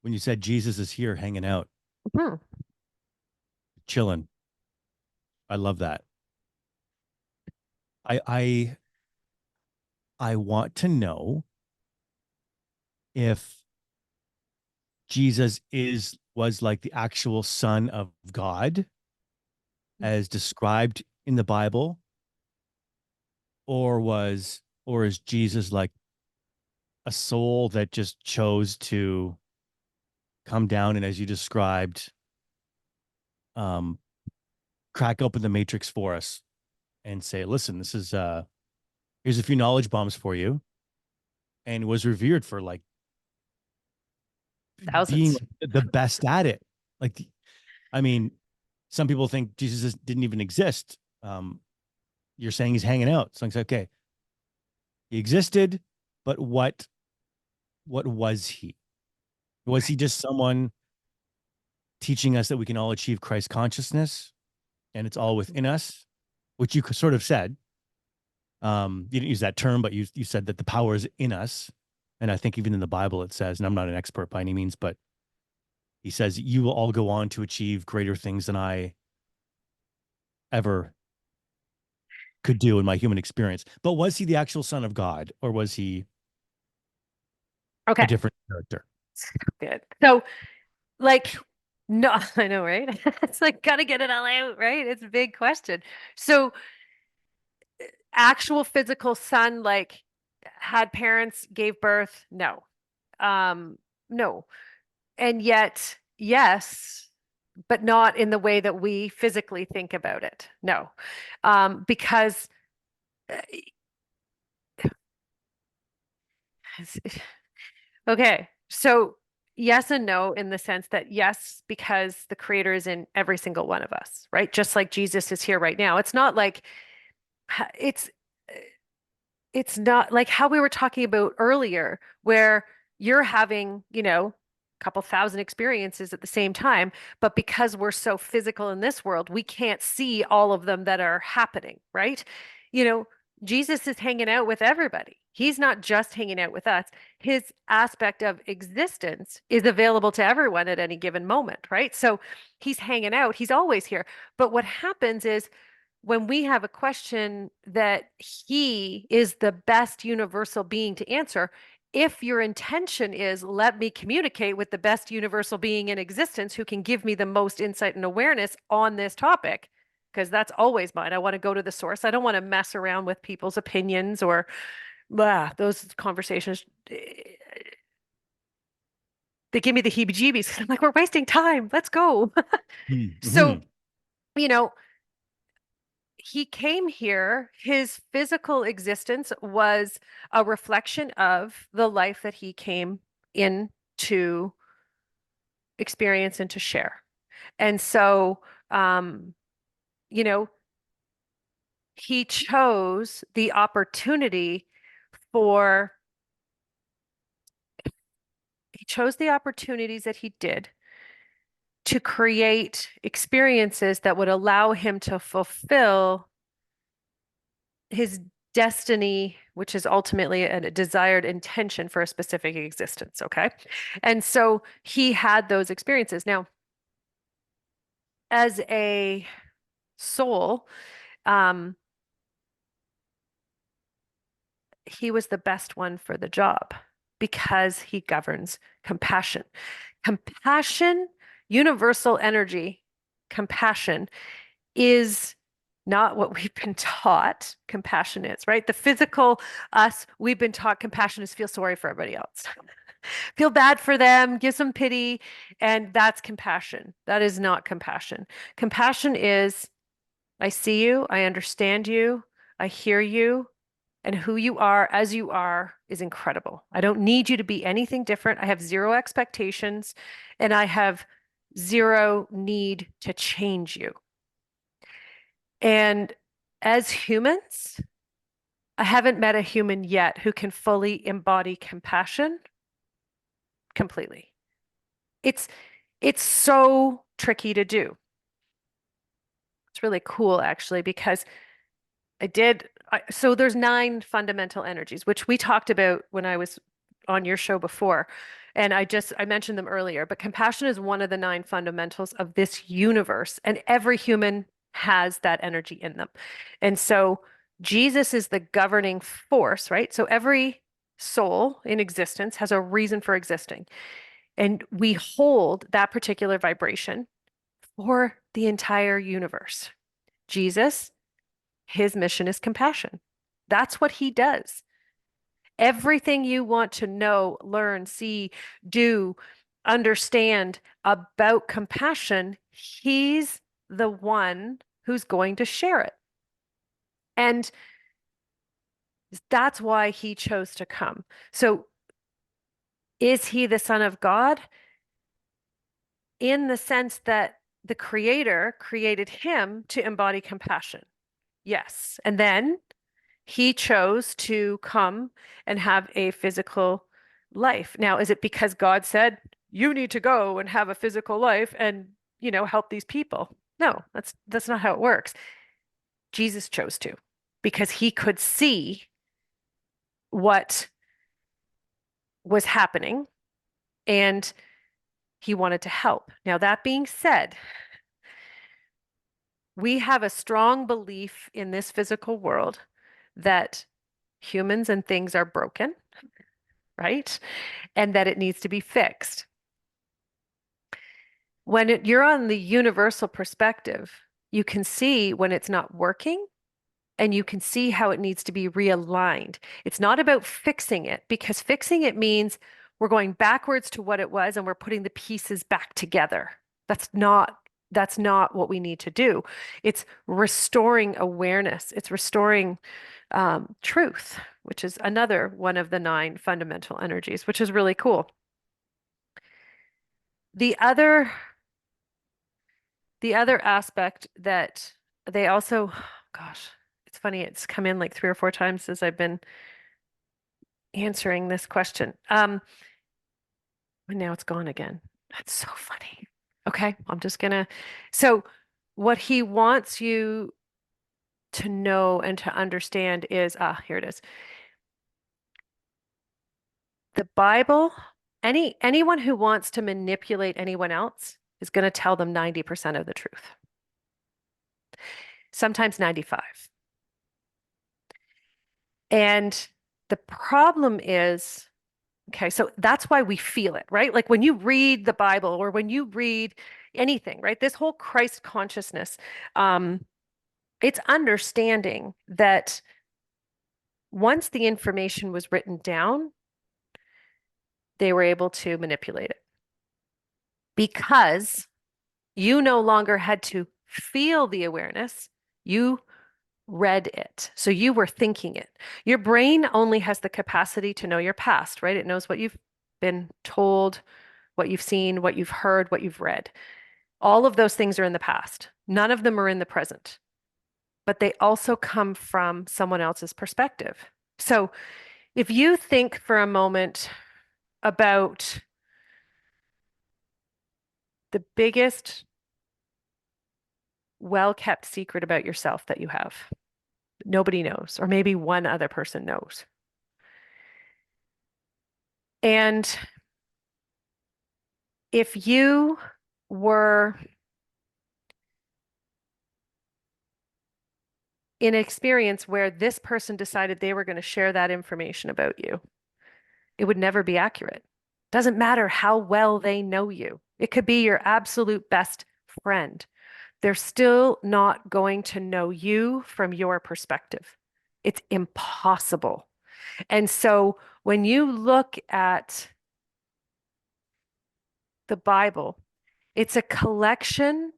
when you said Jesus is here hanging out, Hmm. chilling. I love that. I I I want to know if Jesus is was like the actual son of God as described in the Bible, or is Jesus like a soul that just chose to come down and, as you described, um crack open the matrix for us and say, listen, this is here's a few knowledge bombs for you, and was revered for like being Thousands. like the best at it. Like, I mean, some people think Jesus didn't even exist. You're saying he's hanging out. So it's okay. He existed, but what was he? Was he Right. just someone teaching us that we can all achieve Christ consciousness and it's all within us, which you sort of said. You didn't use that term, but you said that the power is in us. And I think even in the Bible it says, and I'm not an expert by any means, but he says, you will all go on to achieve greater things than I ever could do in my human experience. But was he the actual son of God, or was he a Okay. different character? Good. So, like, Phew. no, I know, right? It's like, gotta get it all out, right? It's a big question. So, actual physical son, like, had parents, gave birth? No. Um, no. And yet, yes, but not in the way that we physically think about it. No. Because uh, okay, so yes and no in the sense that yes, because the creator is in every single one of us, right? Just like Jesus is here right now. It's not like it's it's not like how we were talking about earlier, where you're having, a couple thousand experiences at the same time, but because we're so physical in this world, we can't see all of them that are happening, right? You know, Jesus is hanging out with everybody. He's not just hanging out with us. His aspect of existence is available to everyone at any given moment, right? So he's hanging out, he's always here. But what happens is when we have a question that he is the best universal being to answer, if your intention is, let me communicate with the best universal being in existence who can give me the most insight and awareness on this topic, because that's always mine. I want to go to the source. I don't want to mess around with people's opinions or those conversations. They give me the heebie-jeebies. I'm like, we're wasting time. Let's go. So, Mm-hmm. you know, he came here, his physical existence was a reflection of the life that he came in to experience and to share. And so, um, you know, he chose the opportunity for, he chose the opportunities that he did to create experiences that would allow him to fulfill his destiny, which is ultimately a desired intention for a specific existence. Okay. And so he had those experiences. Now, as a soul, um, he was the best one for the job. because he governs compassion. Compassion, universal energy, compassion is not what we've been taught compassion is, right? The physical us, we've been taught compassion is feel sorry for everybody else. Feel bad for them, give some pity, and that's compassion. That is not compassion. Compassion is I see you, I understand you, I hear you, and who you are as you are is incredible. I don't need you to be anything different. I have zero expectations, and I have zero need to change you. And as humans, I haven't met a human yet who can fully embody compassion completely. It's it's so tricky to do. It's really cool actually because so there's nine fundamental energies, which we talked about when I was on your show before. And I mentioned them earlier, but compassion is one of the nine fundamentals of this universe, and every human has that energy in them. And so Jesus is the governing force, right? So every soul in existence has a reason for existing, and we hold that particular vibration for the entire universe. Jesus, his mission is compassion. That's what he does. Everything you want to know, learn, see, do, understand about compassion, he's the one who's going to share it. And that's why he chose to come. So, is he the Son of God? In the sense that the Creator created him to embody compassion. Yes. And then he chose to come and have a physical life. Now, is it because God said, you need to go and have a physical life and, help these people? No, that's not how it works. Jesus chose to because he could see what was happening and he wanted to help. Now, that being said, we have a strong belief in this physical world that humans and things are broken, right? And that it needs to be fixed. When you're on the universal perspective, you can see when it's not working and you can see how it needs to be realigned. It's not about fixing it because fixing it means we're going backwards to what it was and we're putting the pieces back together. That's not what we need to do. It's restoring awareness. It's restoring truth, which is another one of the nine fundamental energies, which is really cool. The other the other aspect that they also, gosh, it's funny, it's come in like 3 or 4 times as I've been answering this question. And now it's gone again. That's so funny. Okay, so what he wants you to know and to understand is, here it is. The Bible, anyone who wants to manipulate anyone else is going to tell them 90% of the truth. Sometimes 95. And the problem is, okay, so that's why we feel it, right? Like when you read the Bible or when you read anything, right? This whole Christ consciousness, it's understanding that once the information was written down, they were able to manipulate it because you no longer had to feel the awareness. You read it. So you were thinking it. Your brain only has the capacity to know your past, right? It knows what you've been told, what you've seen, what you've heard, what you've read. All of those things are in the past. None of them are in the present, but they also come from someone else's perspective. So if you think for a moment about the biggest well-kept secret about yourself that you have, nobody knows, or maybe one other person knows. And if you were in an experience where this person decided they were going to share that information about you, It would never be accurate. Doesn't matter how well they know you. It could be your absolute best friend. They're still not going to know you from your perspective. It's impossible. And so when you look at the Bible, it's a collection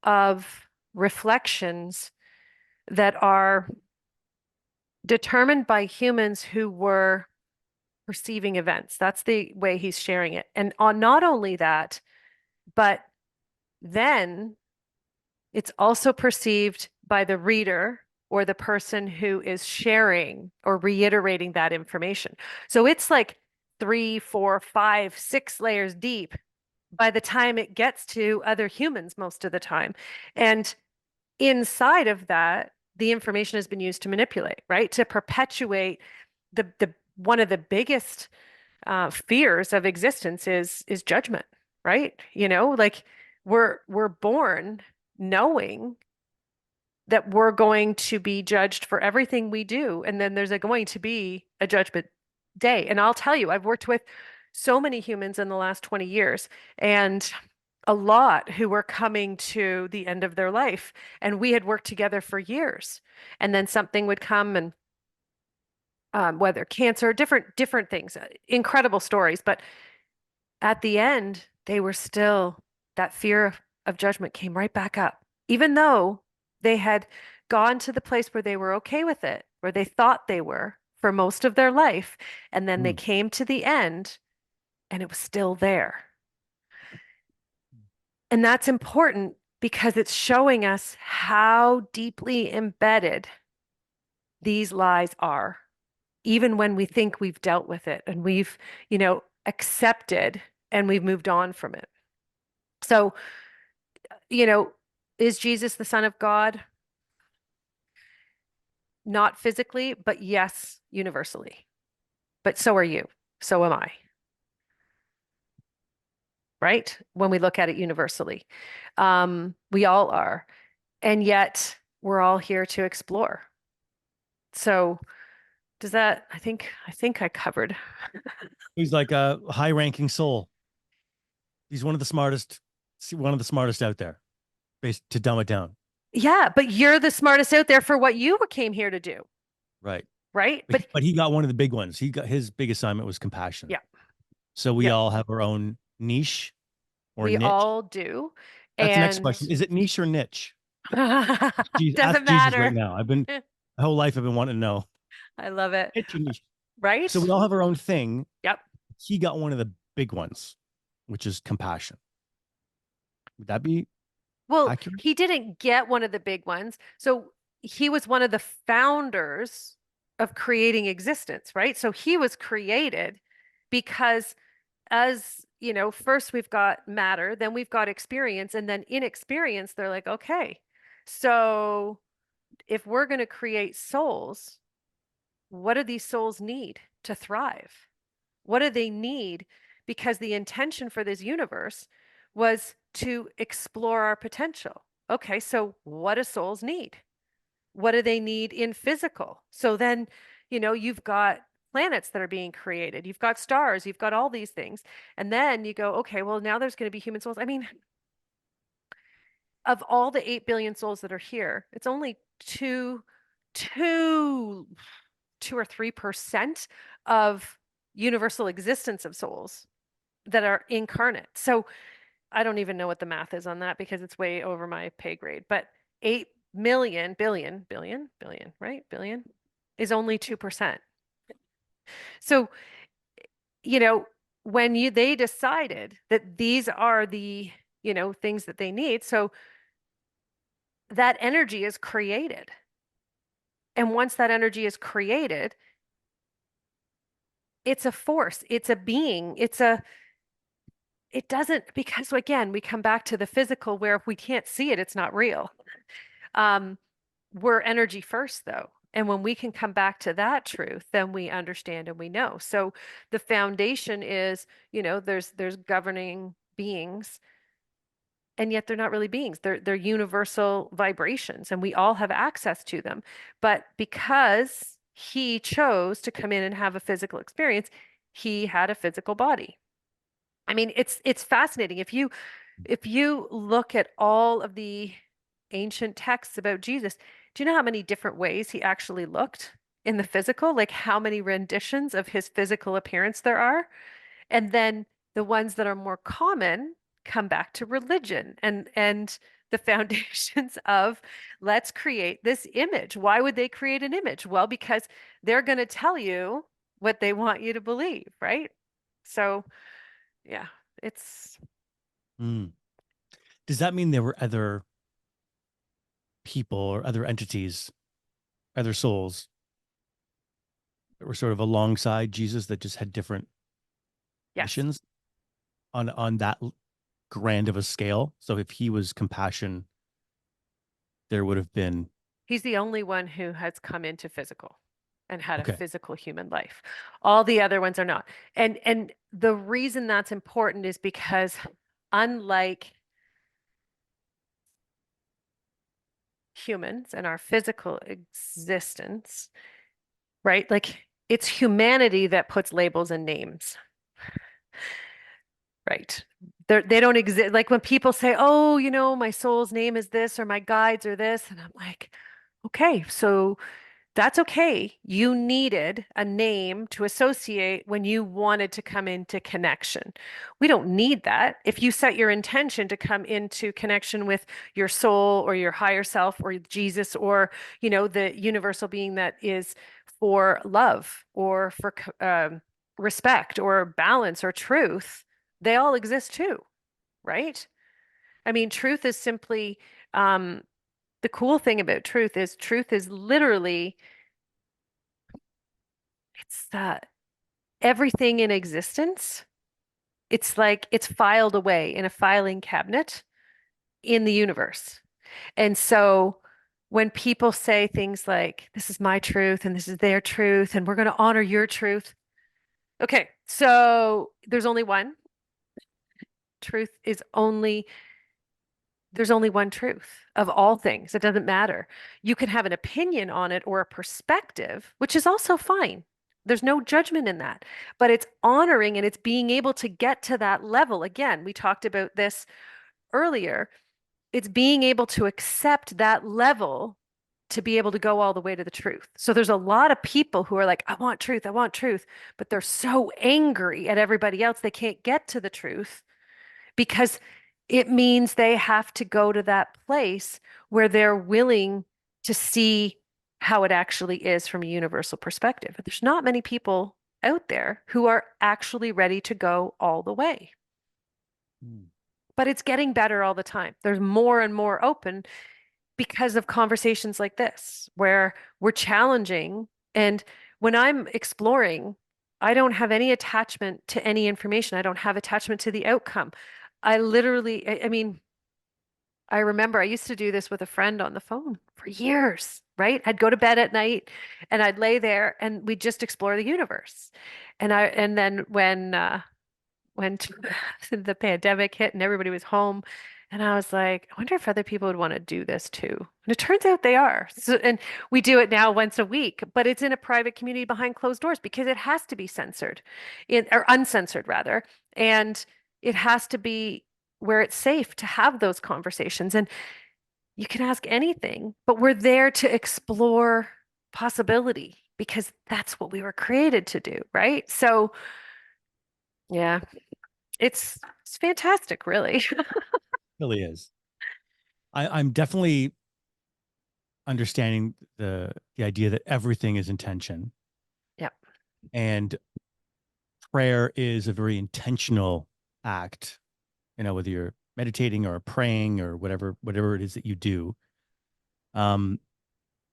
of reflections that are determined by humans who were perceiving events. That's the way he's sharing it. And on not only that, but then it's also perceived by the reader or the person who is sharing or reiterating that information. So it's like three, four, five, six layers deep by the time it gets to other humans most of the time. And inside of that, the information has been used to manipulate, right? To perpetuate the one of the biggest fears of existence is judgment, right? Like we're born knowing that we're going to be judged for everything we do, and then going to be a judgment day. And I'll tell you, I've worked with so many humans in the last 20 years, and a lot who were coming to the end of their life, and we had worked together for years, and then something would come and whether cancer, different things, incredible stories. But at the end, they were still, that fear of judgment came right back up, even though they had gone to the place where they were okay with it, where they thought they were for most of their life. And then they Mm. came to the end and it was still there. And that's important because it's showing us how deeply embedded these lies are, even when we think we've dealt with it and we've, accepted and we've moved on from it. So, you know, is Jesus the Son of God? Not physically, but yes, universally. But so are you. So am I, right? When we look at it universally, we all are. And yet we're all here to explore. So does that, I think I covered. He's like a high-ranking soul. He's one of the smartest out there. Based to dumb it down, Yeah, but you're the smartest out there for what you came here to do, right? right? But But he got one of the big ones. He got his big assignment was compassion. yeah, So we yeah, all have our own niche or we niche. all do. That's the next And question. Is it niche or niche? Ask doesn't Jesus right matter. now. My whole life I've been wanting to know. I love it. Niche or niche. So Right? we all have our own thing. Yep. He got one of the big ones, which is compassion. Would that be Well, accurate? he didn't get one of the big ones. So he was one of the founders of creating existence, right? So he was created because, as first we've got matter, then we've got experience, and then in experience, they're like, okay, so if we're going to create souls, what do these souls need to thrive? What do they need? Because the intention for this universe was to explore our potential. Okay, so what do souls need? What do they need in physical? So then, you've got planets that are being created, you've got stars, you've got all these things. And then you go, okay, well, now there's going to be human souls. I mean, of all the 8 billion souls that are here, it's only two, 2 or 3% of universal existence of souls that are incarnate. So I don't even know what the math is on that because it's way over my pay grade. But 8 million, billion, right? Billion is only 2%. So, you know, when they decided that these are the, things that they need, so that energy is created. And once that energy is created, it's a force, it's a being, it doesn't, because again, we come back to the physical where if we can't see it, it's not real. Um, we're energy first, though. And when we can come back to that truth, then we understand and we know. So the foundation is, there's governing beings, and yet they're not really beings. They're universal vibrations, and we all have access to them. But because he chose to come in and have a physical experience, he had a physical body. I mean, it's fascinating. If you look at all of the ancient texts about Jesus, do you know how many different ways he actually looked in the physical? Like how many renditions of his physical appearance there are? And then the ones that are more common come back to religion and the foundations of let's create this image. Why would they create an image? Well, because they're going to tell you what they want you to believe, right? So, yeah, it's Mm. Does that mean there were other people or other entities, other souls that were sort of alongside Jesus that just had different yes. missions on that grand of a scale? So if he was compassion, there would have been He's the only one who has come into physical and had a okay. physical human life. All the other ones are not. And the reason that's important is because unlike humans and our physical existence, right? Like it's humanity that puts labels and names, right? They don't exist. Like when people say, oh, my soul's name is this or my guides are this. And I'm like, okay, so that's okay. You needed a name to associate when you wanted to come into connection. We don't need that. If you set your intention to come into connection with your soul or your higher self or Jesus or, the universal being that is for love or for respect or balance or truth, they all exist too, right? I mean, truth is simply the cool thing about truth is literally it's everything in existence. It's like it's filed away in a filing cabinet in the universe. And so when people say things like, this is my truth and this is their truth, and we're going to honor your truth. Okay, so there's only one truth of all things. It doesn't matter. You can have an opinion on it or a perspective, which is also fine. There's no judgment in that, but it's honoring and it's being able to get to that level. Again, we talked about this earlier. It's being able to accept that level to be able to go all the way to the truth. So there's a lot of people who are like, I want truth, but they're so angry at everybody else, they can't get to the truth because it means they have to go to that place where they're willing to see how it actually is from a universal perspective. But there's not many people out there who are actually ready to go all the way. Hmm. But it's getting better all the time. There's more and more open because of conversations like this, where we're challenging. And when I'm exploring, I don't have any attachment to any information. I don't have attachment to the outcome. I mean, I remember I used to do this with a friend on the phone for years, right? I'd go to bed at night and I'd lay there and we'd just explore the universe. And then when the pandemic hit and everybody was home, and I was like, I wonder if other people would want to do this too. And it turns out they are. So, and we do it now once a week, but it's in a private community behind closed doors because it has to be censored, or uncensored rather. And it has to be where it's safe to have those conversations. And you can ask anything, but we're there to explore possibility because that's what we were created to do, right? So, yeah, it's fantastic, really. Really is. I'm definitely understanding the idea that everything is intention Yep. and prayer is a very intentional act, whether you're meditating or praying or whatever it is that you do. Um,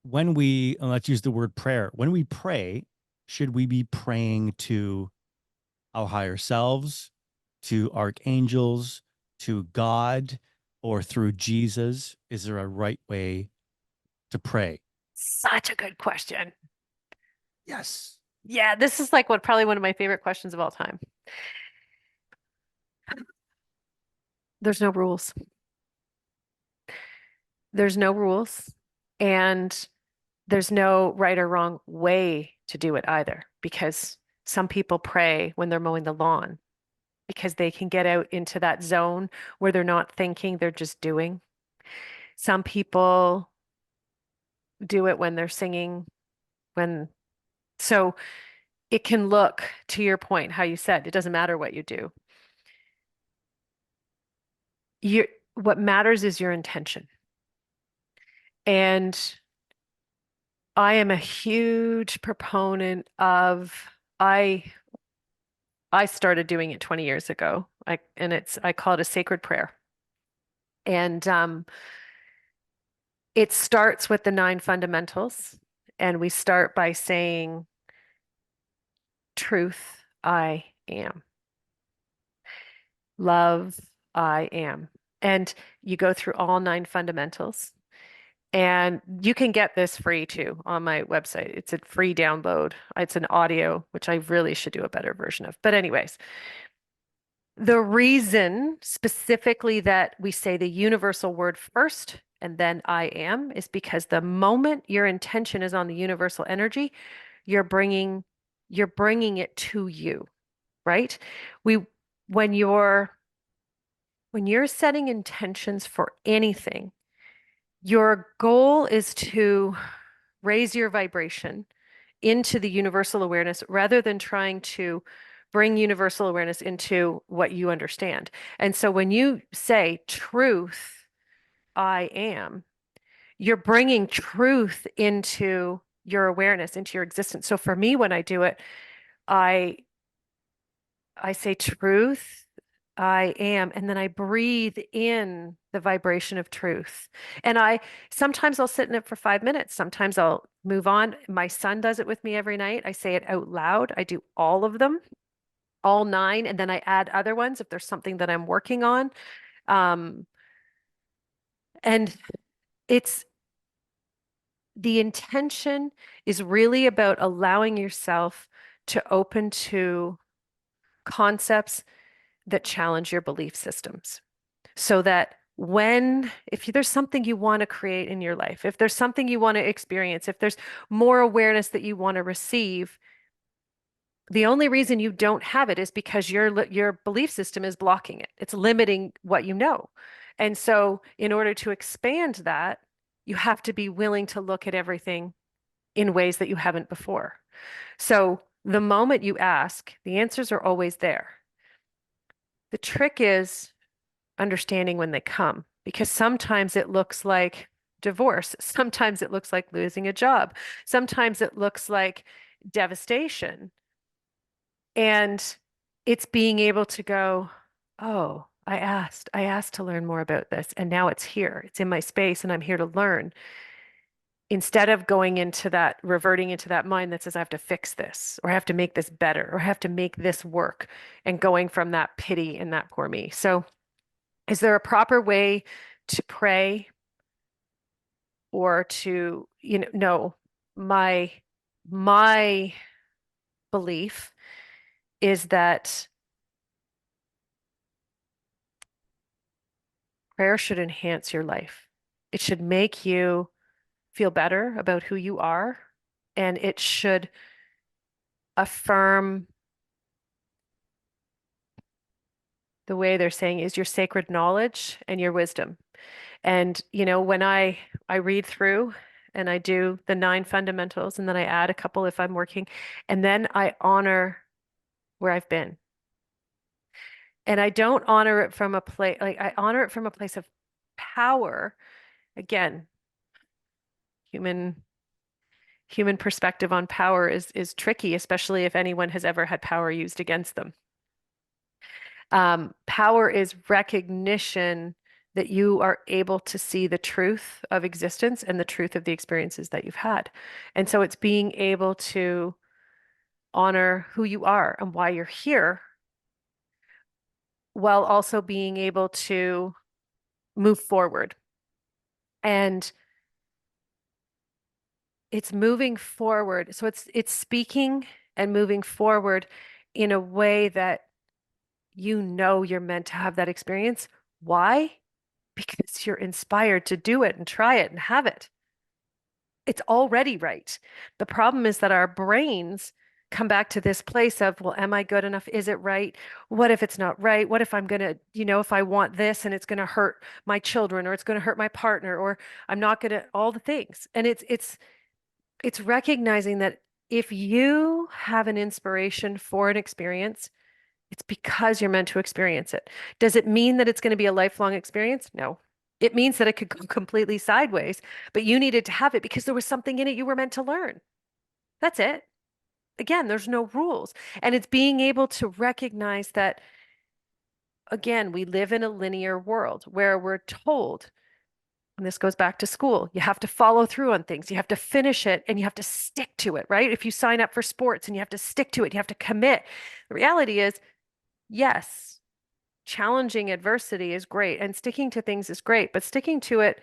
when we let's use the word prayer. When we pray, should we be praying to our higher selves, to archangels, to God, or through Jesus? Is there a right way to pray? Such a good question. Yes. Yeah, this is like probably one of my favorite questions of all time. There's no rules. There's no rules. And there's no right or wrong way to do it either, because Some people pray when they're mowing the lawn because they can get out into that zone where they're not thinking, they're just doing. Some people do it when they're singing, when so it can look, to your point, how you said, it doesn't matter what you do. You what matters is your intention. And I am a huge proponent of I I started doing it 20 years ago. I call it a sacred prayer. And it starts with the nine fundamentals. And we start by saying, truth, I am. Love, I am. And you go through all nine fundamentals. And you can get this free too on my website. It's a free download. It's an audio, which I really should do a better version of. But, anyways, the reason specifically that we say the universal word first and then I am is because the moment your intention is on the universal energy, you're bringing you're bringing it to you, right? We when you're setting intentions for anything, your goal is to raise your vibration into the universal awareness rather than trying to bring universal awareness into what you understand. And so when you say truth, I am, you're bringing truth into your awareness, into your existence. So for me, when I do it, I I say truth, I am, and then I breathe in the vibration of truth. And I sometimes I'll sit in it for 5 minutes. Sometimes I'll move on. My son does it with me every night. I say it out loud. I do all of them, all nine, and then I add other ones if there's something that I'm working on. Um, and it's the intention is really about allowing yourself to open to concepts that challenge your belief systems. So that if there's something you want to create in your life, if there's something you want to experience, if there's more awareness that you want to receive, the only reason you don't have it is because your belief system is blocking it. It's limiting what you know. And so, in order to expand that, you have to be willing to look at everything in ways that you haven't before. So, the moment you ask, the answers are always there. The trick is understanding when they come, because sometimes it looks like divorce, sometimes it looks like losing a job, sometimes it looks like devastation. And it's being able to go, oh, I asked to learn more about this, and now it's here. It's in my space, and I'm here to learn. Instead of going into that, reverting into that mind that says, I have to fix this, or I have to make this better, or I have to make this work, and going from that pity and that poor me. So, is there a proper way to pray or to, no, my belief is that prayer should enhance your life. It should make you feel better about who you are, and it should affirm the way they're saying is your sacred knowledge and your wisdom. And when I read through and I do the nine fundamentals and then I add a couple if I'm working, and then I honor where I've been. And I don't honor it from a place, like I honor it from a place of power. Again, human human perspective on power is tricky, especially if anyone has ever had power used against them. Power is recognition that you are able to see the truth of existence and the truth of the experiences that you've had. And so it's being able to honor who you are and why you're here, while also being able to move forward. And it's moving forward. So it's speaking and moving forward in a way that you're meant to have that experience. Why? Because you're inspired to do it and try it and have it. It's already right. The problem is that our brains come back to this place of, well, am I good enough? Is it right? What if it's not right? What if I'm going to, if I want this and it's going to hurt my children or it's going to hurt my partner or I'm not going to all the things. And it's recognizing that if you have an inspiration for an experience, it's because you're meant to experience it. Does it mean that it's going to be a lifelong experience? No. It means that it could go completely sideways, but you needed to have it because there was something in it you were meant to learn. That's it. Again, there's no rules. And it's being able to recognize that, again, we live in a linear world where we're told, and this goes back to school, you have to follow through on things, you have to finish it, and you have to stick to it, right? If you sign up for sports and you have to stick to it, you have to commit. The reality is, yes, challenging adversity is great and sticking to things is great, but sticking to it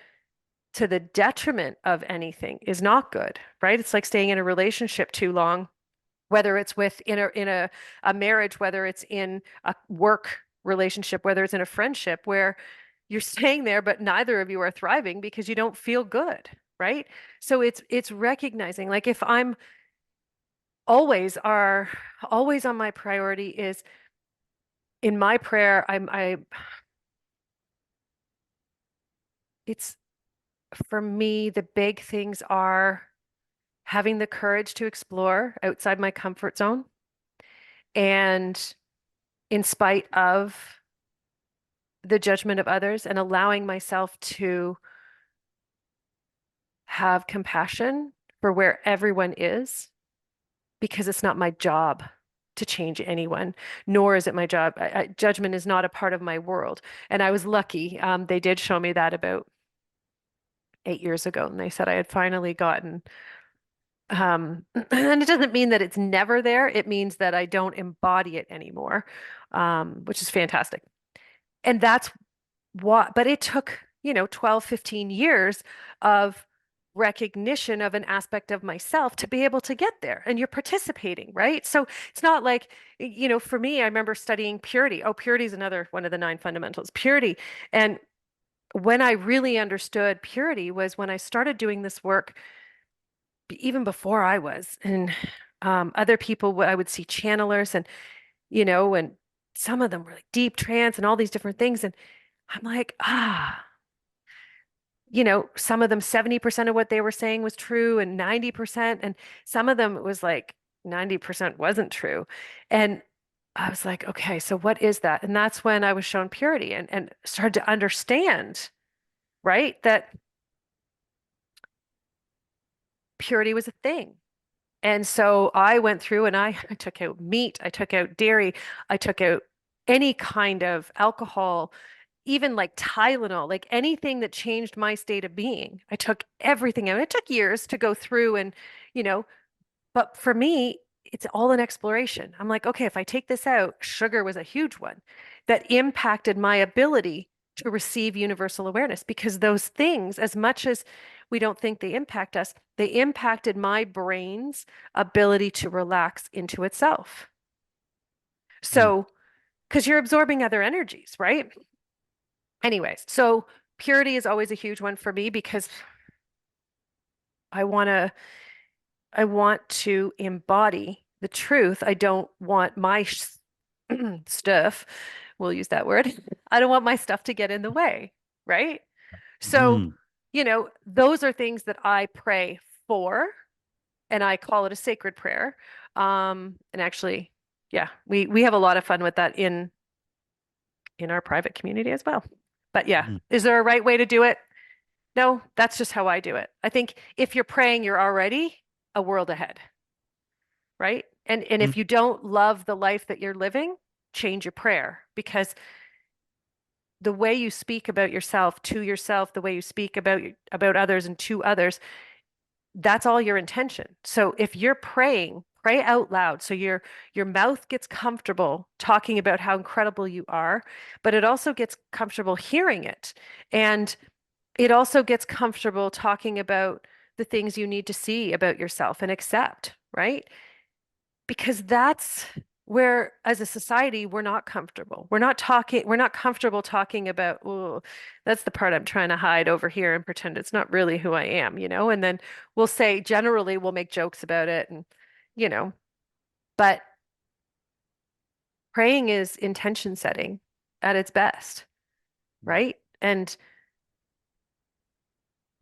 to the detriment of anything is not good, right? It's like staying in a relationship too long, whether it's a marriage, whether it's in a work relationship, whether it's in a friendship where you're staying there, but neither of you are thriving because you don't feel good, right? So it's recognizing like if I'm always on my priority is in my prayer, it's for me, the big things are having the courage to explore outside my comfort zone and in spite of the judgment of others and allowing myself to have compassion for where everyone is because it's not my job to change anyone, nor is it my job. Judgment is not a part of my world. And I was lucky. They did show me that about 8 years ago, and they said I had finally gotten. And it doesn't mean that it's never there. It means that I don't embody it anymore, which is fantastic. And that's what, but it took, 12, 15 years of recognition of an aspect of myself to be able to get there. And you're participating, right? So it's not like, for me, I remember studying purity. Oh, purity is another one of the nine fundamentals, purity. And when I really understood purity was when I started doing this work, even before I was. And other people, I would see channelers and some of them were like deep trance and all these different things. And I'm like, some of them 70% of what they were saying was true and 90%. And some of them it was like 90% wasn't true. And I was like, okay, so what is that? And that's when I was shown purity and started to understand, right? That purity was a thing. And so I went through and I took out meat, I took out dairy, I took out any kind of alcohol, even like Tylenol, like anything that changed my state of being. I took everything out. It took years to go through you know, but for me, it's all an exploration. I'm like, okay, if I take this out, sugar was a huge one that impacted my ability to receive universal awareness because those things, as much as we don't think they impact us, they impacted my brain's ability to relax into itself. Mm. So, because you're absorbing other energies, right? Anyways, so purity is always a huge one for me because I want to I want to embody the truth. I don't want my stuff, we'll use that word. I don't want my stuff to get in the way, right? So, Mm. those are things that I pray for, and I call it a sacred prayer. And actually, yeah, we have a lot of fun with that in our private community as well. But yeah, Mm. is there a right way to do it? No, that's just how I do it. I think if you're praying, you're already a world ahead, right? And Mm. if you don't love the life that you're living, change your prayer because the way you speak about yourself to yourself, the way you speak about others and to others, that's all your intention. So if you're praying, pray out loud so your mouth gets comfortable talking about how incredible you are, but it also gets comfortable hearing it. And it also gets comfortable talking about the things you need to see about yourself and accept, right? Because that's where, as a society, we're not comfortable. We're not comfortable talking about, oh, that's the part I'm trying to hide over here and pretend it's not really who I am, And then we'll say, generally, we'll make jokes about it and, you know, But praying is intention setting at its best, right? And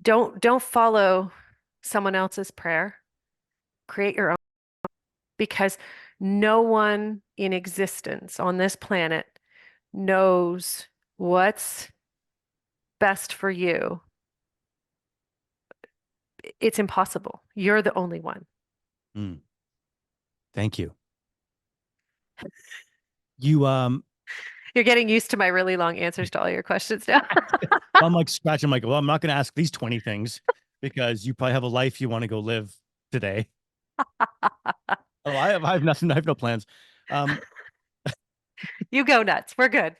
don't follow someone else's prayer. Create your own because no one in existence on this planet knows what's best for you. It's impossible. You're the only one. Mm, thank you. You You're getting used to my really long answers to all your questions now. I'm like scratching my well, I'm not gonna ask these 20 things because you probably have a life you want to go live today. Oh, I have nothing, I have no plans. Um, You go nuts. We're good.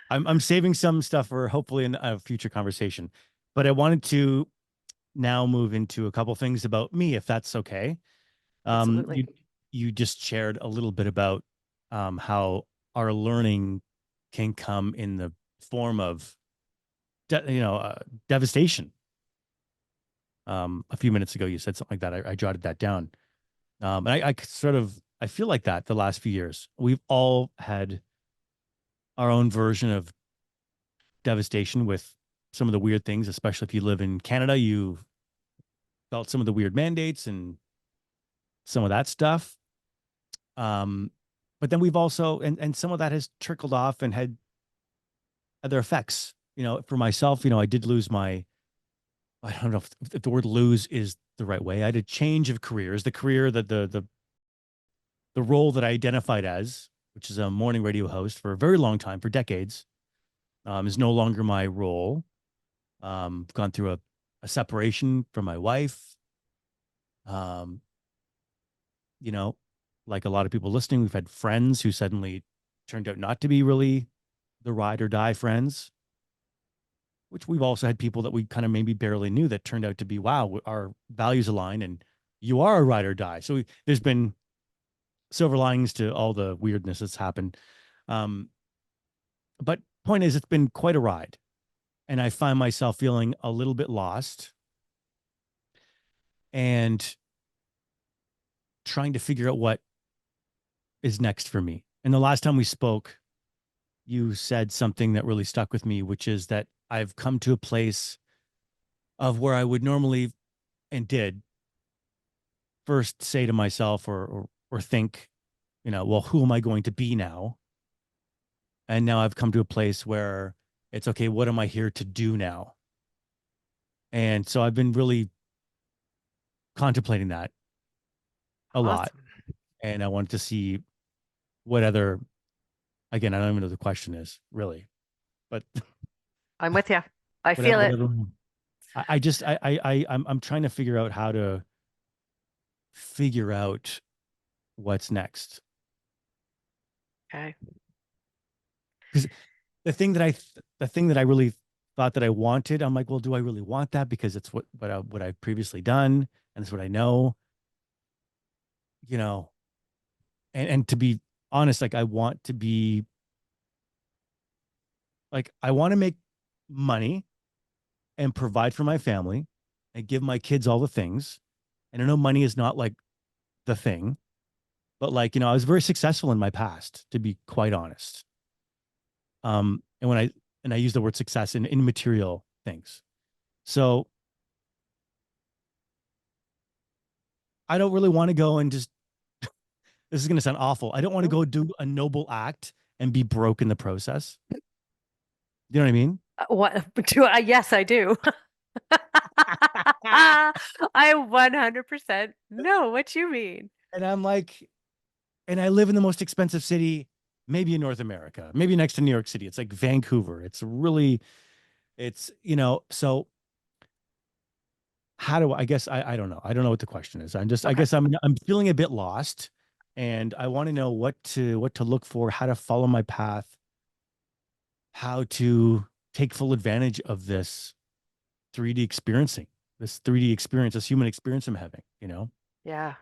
I'm saving some stuff for hopefully in a future conversation. But I wanted to now move into a couple things about me, if that's okay. Um, Absolutely. you you just shared a little bit about how our learning can come in the form of devastation. A few minutes ago, you said something like that. I jotted that down. And I sort of I feel like that the last few years. We've all had our own version of devastation with some of the weird things, especially if you live in Canada. You've felt some of the weird mandates and some of that stuff. Um, but then we've also and some of that has trickled off and had other effects. For myself, I did lose my I don't know if the word lose is the right way. I had a change of careers. The career that the role that I identified as, which is a morning radio host for a very long time, for decades, is no longer my role. I've gone through a separation from my wife. Um, you know, like a lot of people listening, we've had friends who suddenly turned out not to be really the ride or die friends, which we've also had people that we kind of maybe barely knew that turned out to be, wow, our values align and you are a ride or die. So there's been silver linings to all the weirdness that's happened. Um, but point is, it's been quite a ride. And I find myself feeling a little bit lost and trying to figure out what is next for me. And the last time we spoke, you said something that really stuck with me, which is that I've come to a place of where I would normally and did first say to myself or think, well, who am I going to be now? And now I've come to a place where it's okay, what am I here to do now? And so I've been really contemplating that a lot. Awesome. And I wanted to see what other, again, I don't even know what the question is really, but I'm with you. I whatever, feel it. whatever. I just, I'm trying to figure out how to figure out what's next. Okay. Because the thing that I really thought that I wanted, I'm like, well, do I really want that? Because it's what I've previously done, and it's what I know, you know. And to be honest, like I want to be like I want to make money and provide for my family and give my kids all the things. And I know money is not like the thing, but like, I was very successful in my past, to be quite honest. And I use the word success in material things. So I don't really want to go and just, this is going to sound awful. I don't want to go do a noble act and be broke in the process. You know what I mean? What do I? Yes, I do. I 100% know what you mean. And I'm like, and I live in the most expensive city, maybe in North America, maybe next to New York City. It's like Vancouver. So how do I guess I don't know. I don't know what the question is. I Okay. guess I'm feeling a bit lost and I want to know what to look for, how to follow my path, how to take full advantage of this 3D experiencing, this 3D experience, this human experience I'm having, Yeah.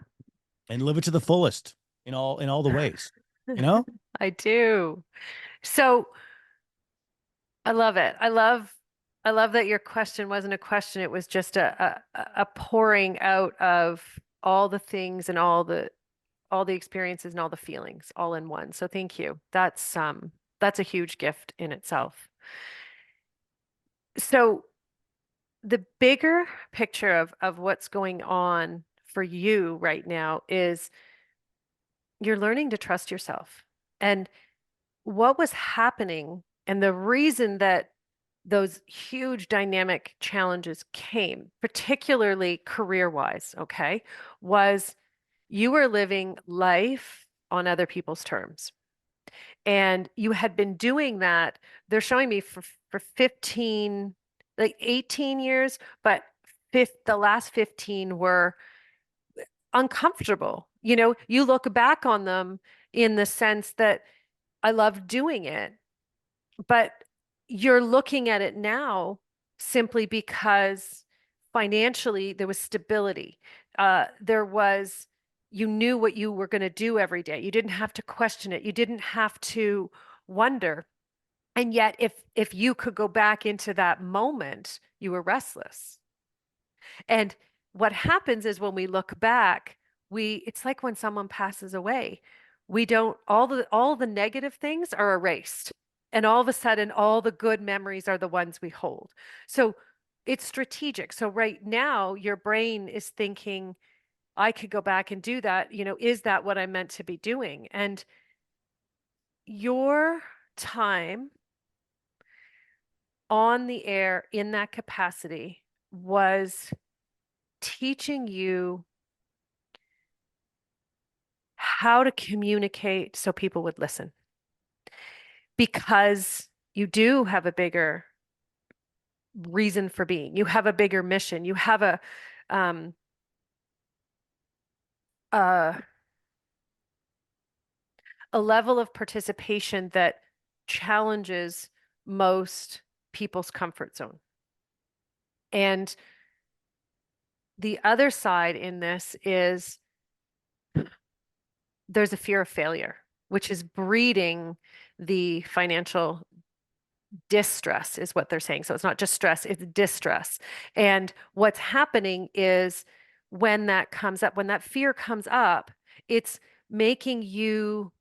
and live it to the fullest in all the ways, you know? I do. So I love it. I love that your question wasn't a question. It was just a pouring out of all the things and all the all the experiences and all the feelings all in one. So thank you. That's a huge gift in itself. So the bigger picture of what's going on for you right now is you're learning to trust yourself. And what was happening and the reason that those huge dynamic challenges came, particularly career-wise, okay, was you were living life on other people's terms. And you had been doing that, they're showing me for 15, like 18 years, but the last 15 were uncomfortable. You know, you look back on them in the sense that I loved doing it, but you're looking at it now simply because financially there was stability. There was, you knew what you were going to do every day. You didn't have to question it. You didn't have to wonder. And yet, if you could go back into that moment, you were restless. And what happens is when we look back, it's like when someone passes away. We don't all the negative things are erased. And all of a sudden all the good memories are the ones we hold. So it's strategic. So right now your brain is thinking, I could go back and do that. You know, is that what I'm meant to be doing? And your time on the air in that capacity was teaching you how to communicate so people would listen because you do have a bigger reason for being. You have a bigger mission. You have um, a a level of participation that challenges most people's comfort zone. And the other side in this is there's a fear of failure, which is breeding the financial distress, is what they're saying. So it's not just stress, it's distress. And what's happening is when that comes up, when that fear comes up, it's making you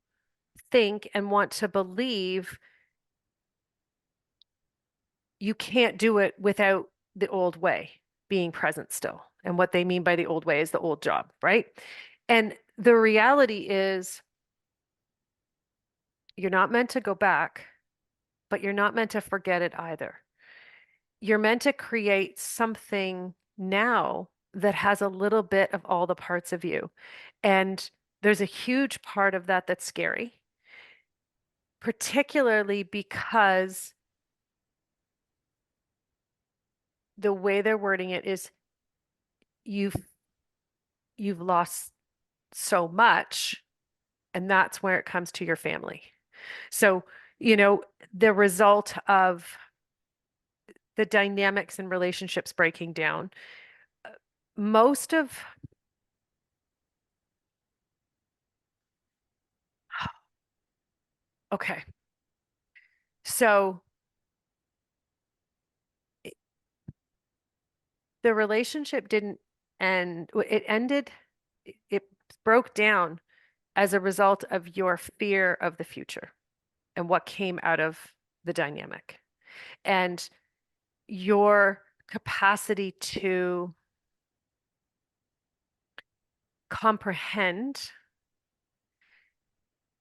think and want to believe you can't do it without the old way being present still. And what they mean by the old way is the old job, right? And the reality is you're not meant to go back, but you're not meant to forget it either. You're meant to create something now that has a little bit of all the parts of you. And there's a huge part of that that's scary, particularly because the way they're wording it is you've you've lost so much, and that's where it comes to your family. So, you know, the result of the dynamics and relationships breaking down, most of, okay, so the relationship didn't end, it ended, it broke down as a result of your fear of the future and what came out of the dynamic and your capacity to comprehend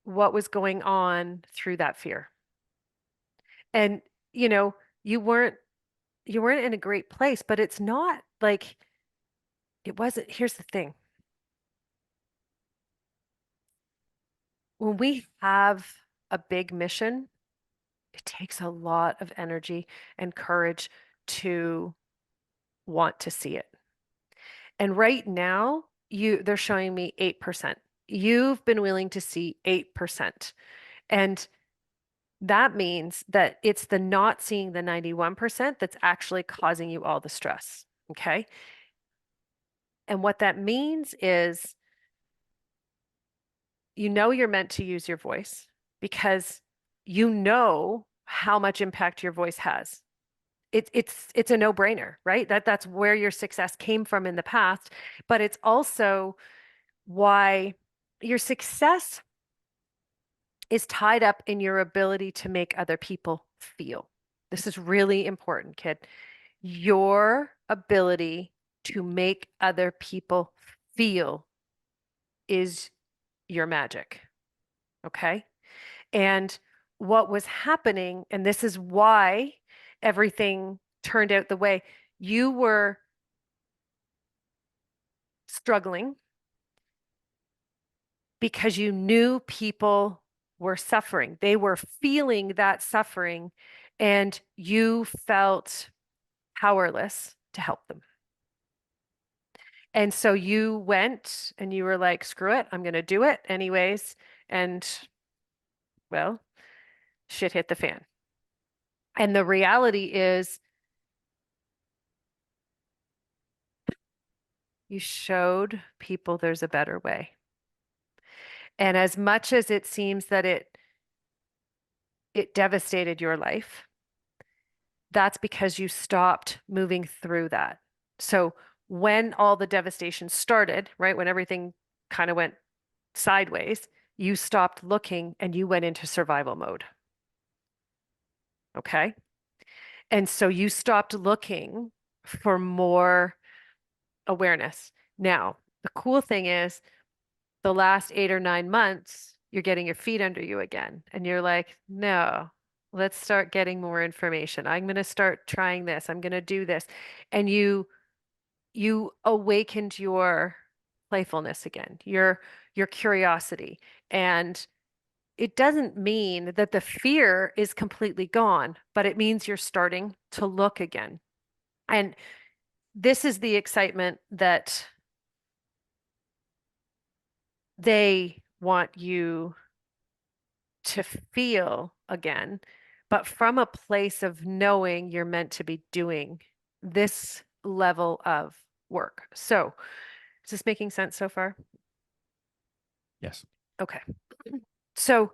what was going on through that fear. And, you know, you weren't you weren't in a great place, but it's not like it wasn't. Here's the thing. When we have a big mission, it takes a lot of energy and courage to want to see it. And right now, they're showing me 8%. You've been willing to see 8%. And that means that it's the not seeing the 91% that's actually causing you all the stress. Okay. And what that means is you know you're meant to use your voice because you know how much impact your voice has. It's a no-brainer, right? That's where your success came from in the past, but it's also why your success is tied up in your ability to make other people feel. This is really important, kid. Your ability to make other people feel is your magic. Okay. And what was happening, and this is why everything turned out the way you were struggling because you knew people were suffering. They were feeling that suffering, and you felt powerless to help them. And so you went and you were like, screw it, I'm going to do it anyways. And well, shit hit the fan. And the reality is, you showed people there's a better way. And as much as it seems that it devastated your life, that's because you stopped moving through that. So when all the devastation started, right, when everything kind of went sideways, you stopped looking and you went into survival mode. Okay. And so you stopped looking for more awareness. Now, the cool thing is the last 8 or 9 months, you're getting your feet under you again. And you're like, no, let's start getting more information. I'm going to start trying this. I'm going to do this. And you awakened your playfulness again, your curiosity. And it doesn't mean that the fear is completely gone, but it means you're starting to look again. And this is the excitement that they want you to feel again, but from a place of knowing you're meant to be doing this level of work. So, is this making sense so far? Yes. Okay. So,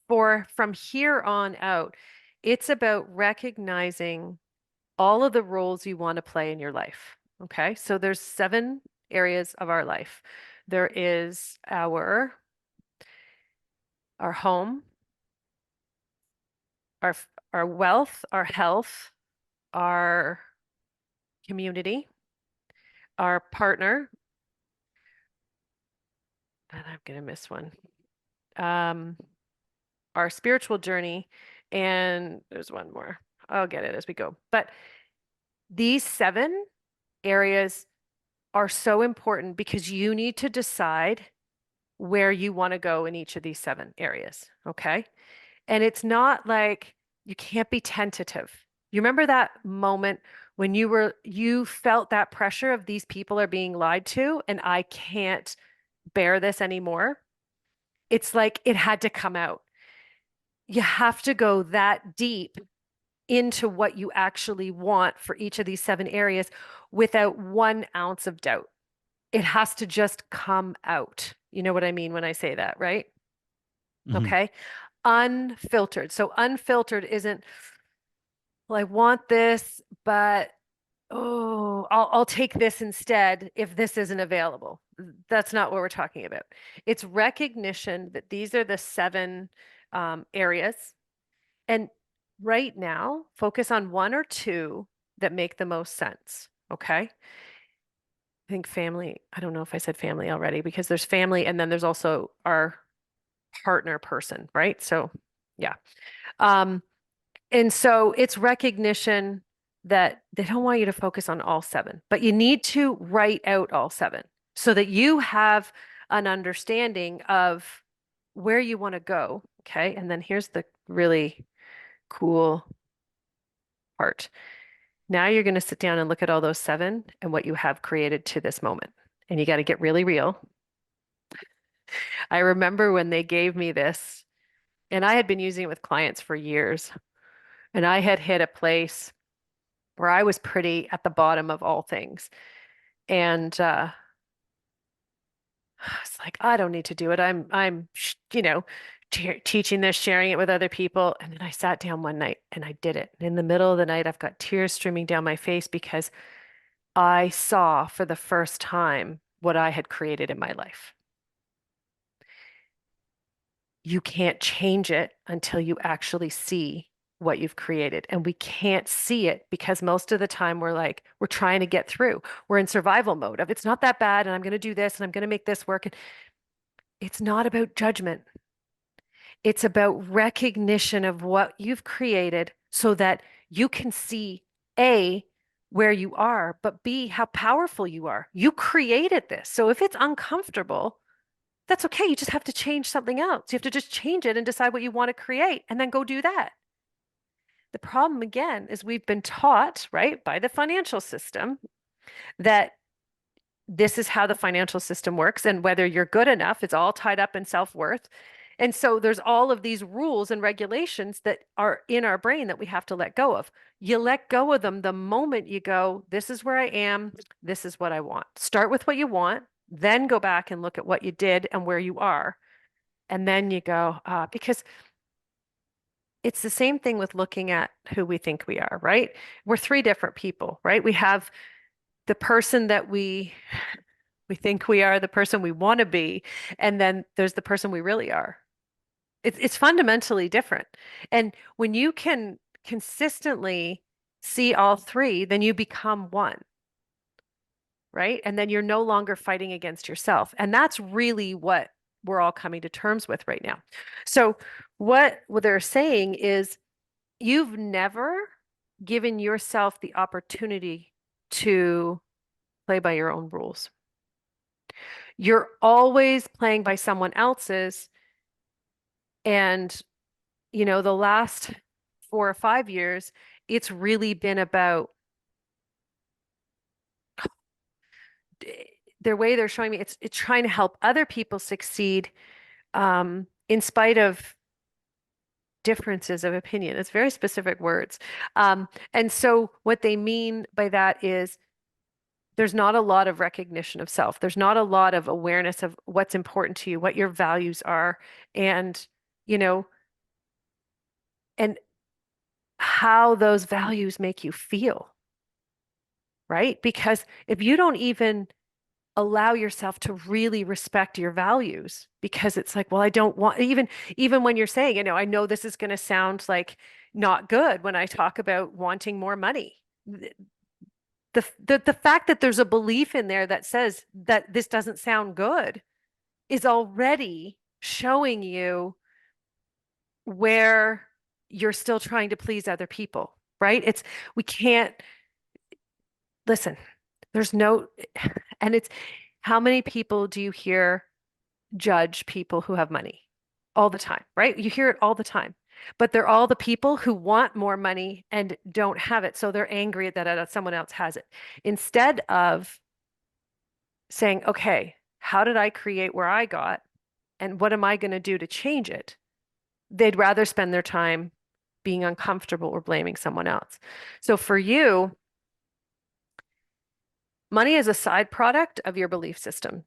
for from here on out, it's about recognizing all of the roles you want to play in your life. Okay. So, there's 7 areas of our life. There is our home, our our wealth, our health, our community, our partner, and I'm gonna miss one. Um, our spiritual journey, and there's one more. I'll get it as we go. But these 7 areas are so important because you need to decide where you want to go in each of these 7 areas. Okay. And it's not like you can't be tentative. You remember that moment when you felt that pressure of these people are being lied to and I can't bear this anymore? It's like it had to come out. You have to go that deep into what you actually want for each of these 7 areas without 1 ounce of doubt. It has to just come out. You know what I mean when I say that, right? Hmm. Okay. Unfiltered. So unfiltered isn't, well, I want this, but oh, I'll take this instead if this isn't available. That's not what we're talking about. It's recognition that these are the 7 areas. And right now, focus on 1 or 2 that make the most sense. Okay. I think family, I don't know if I said family already because there's family and then there's also our partner person, right? So, yeah. Um, And so it's recognition that they don't want you to focus on all 7, but you need to write out all 7 so that you have an understanding of where you want to go. Okay. And then here's the really cool part. Now you're going to sit down and look at all those 7 and what you have created to this moment. And you got to get really real. I remember when they gave me this, and I had been using it with clients for years, and I had hit a place where I was pretty at the bottom of all things. And it's like, I don't need to do it. I'm teaching this, sharing it with other people. And then I sat down one night and I did it. And in the middle of the night, I've got tears streaming down my face because I saw for the first time what I had created in my life. You can't change it until you actually see what you've created. And we can't see it because most of the time we're trying to get through. We're in survival mode of it's not that bad and I'm going to do this and I'm going to make this work. And it's not about judgment. It's about recognition of what you've created so that you can see A, where you are, but B, how powerful you are. You created this. So if it's uncomfortable, that's okay. You just have to change something else. You have to just change it and decide what you want to create and then go do that. The problem again is we've been taught, right, by the financial system that this is how the financial system works and whether you're good enough, it's all tied up in self-worth. And so there's all of these rules and regulations that are in our brain that we have to let go of. You let go of them the moment you go, this is where I am, this is what I want. Start with what you want, then go back and look at what you did and where you are. And then you go, because it's the same thing with looking at who we think we are, right? We're three different people, right? We have the person that we think we are, the person we want to be, and then there's the person we really are. It's fundamentally different. And when you can consistently see all three, then you become one, right? And then you're no longer fighting against yourself. And that's really what we're all coming to terms with right now. So what they're saying is you've never given yourself the opportunity to play by your own rules. You're always playing by someone else's. And, the last 4 or 5 years, it's really been about their way they're showing me it's trying to help other people succeed in spite of differences of opinion. It's very specific words. And so what they mean by that is there's not a lot of recognition of self. There's not a lot of awareness of what's important to you, what your values are, and, you know, and how those values make you feel, right? Because if you don't even allow yourself to really respect your values, because it's like, well, I don't want even when you're saying, I know this is going to sound like not good when I talk about wanting more money. The fact that there's a belief in there that says that this doesn't sound good is already showing you where you're still trying to please other people, right? We can't listen. There's no, and it's how many people do you hear judge people who have money all the time, right? You hear it all the time. But they're all the people who want more money and don't have it. So they're angry that someone else has it. Instead of saying, okay, how did I create where I got? And what am I going to do to change it? They'd rather spend their time being uncomfortable or blaming someone else. So for you, money is a side product of your belief system.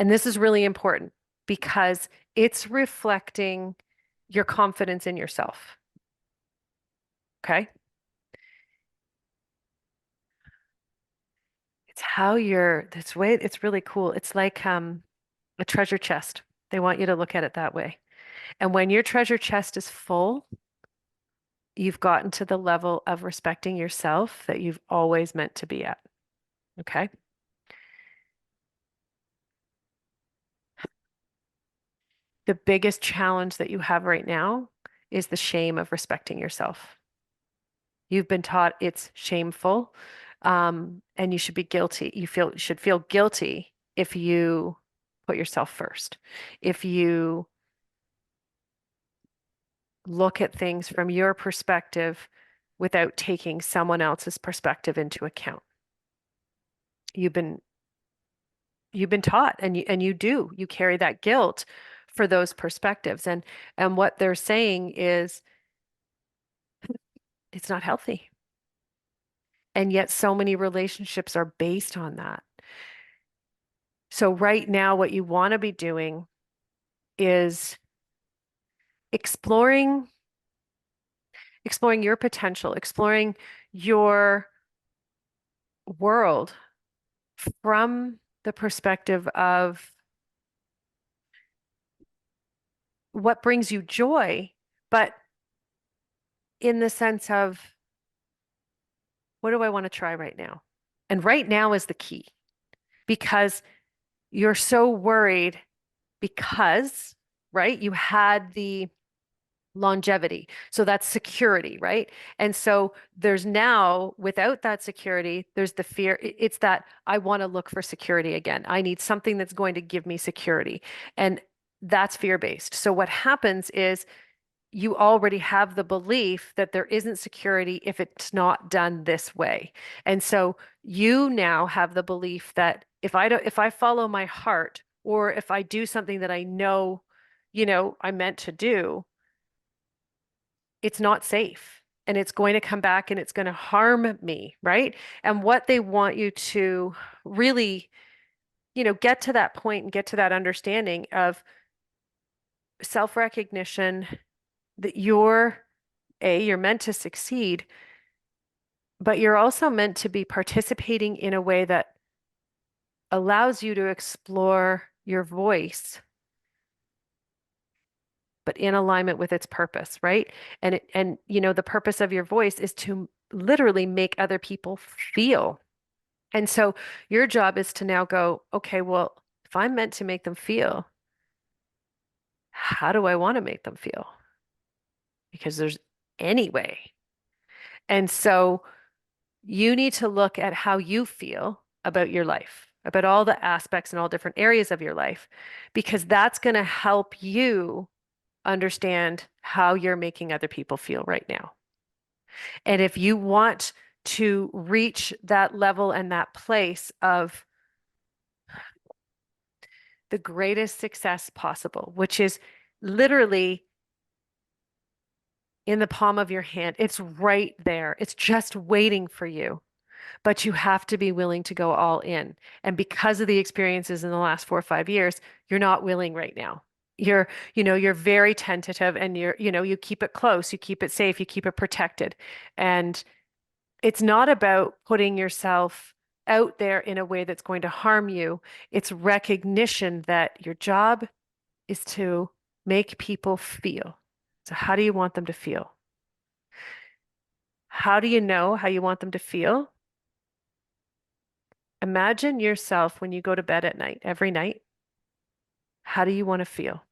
And this is really important because it's reflecting your confidence in yourself. Okay. It's really cool. It's like a treasure chest. They want you to look at it that way. And when your treasure chest is full, you've gotten to the level of respecting yourself that you've always meant to be at. Okay. The biggest challenge that you have right now is the shame of respecting yourself. You've been taught it's shameful, and you should be guilty. You should feel guilty if you put yourself first. If you look at things from your perspective without taking someone else's perspective into account. You've been taught, and you carry that guilt for those perspectives. And what they're saying is it's not healthy. And yet so many relationships are based on that. So right now, what you want to be doing is exploring your potential, exploring your world from the perspective of what brings you joy, but in the sense of what do I want to try right now? And right now is the key because you're so worried because, right, you had the longevity. So that's security, right? And so there's now, without that security, there's the fear. It's that I want to look for security again. I need something that's going to give me security. And that's fear-based. So what happens is you already have the belief that there isn't security if it's not done this way. And so you now have the belief that if I follow my heart or if I do something that I know, I meant to do, it's not safe and it's going to come back and it's going to harm me, right? And what they want you to really, get to that point and get to that understanding of self-recognition that you're meant to succeed, but you're also meant to be participating in a way that allows you to explore your voice, but in alignment with its purpose, right? The purpose of your voice is to literally make other people feel. And so your job is to now go, okay, well, if I'm meant to make them feel, how do I want to make them feel? Because there's any way. And so you need to look at how you feel about your life, about all the aspects and all different areas of your life, because that's going to help you understand how you're making other people feel right now. And if you want to reach that level and that place of the greatest success possible, which is literally in the palm of your hand, it's right there. It's just waiting for you. But you have to be willing to go all in. And because of the experiences in the last 4 or 5 years, you're not willing right now. You're very tentative and you keep it close, you keep it safe, you keep it protected. And it's not about putting yourself out there in a way that's going to harm you. It's recognition that your job is to make people feel. So how do you want them to feel? How do you know how you want them to feel? Imagine yourself when you go to bed at night, every night. How do you want to feel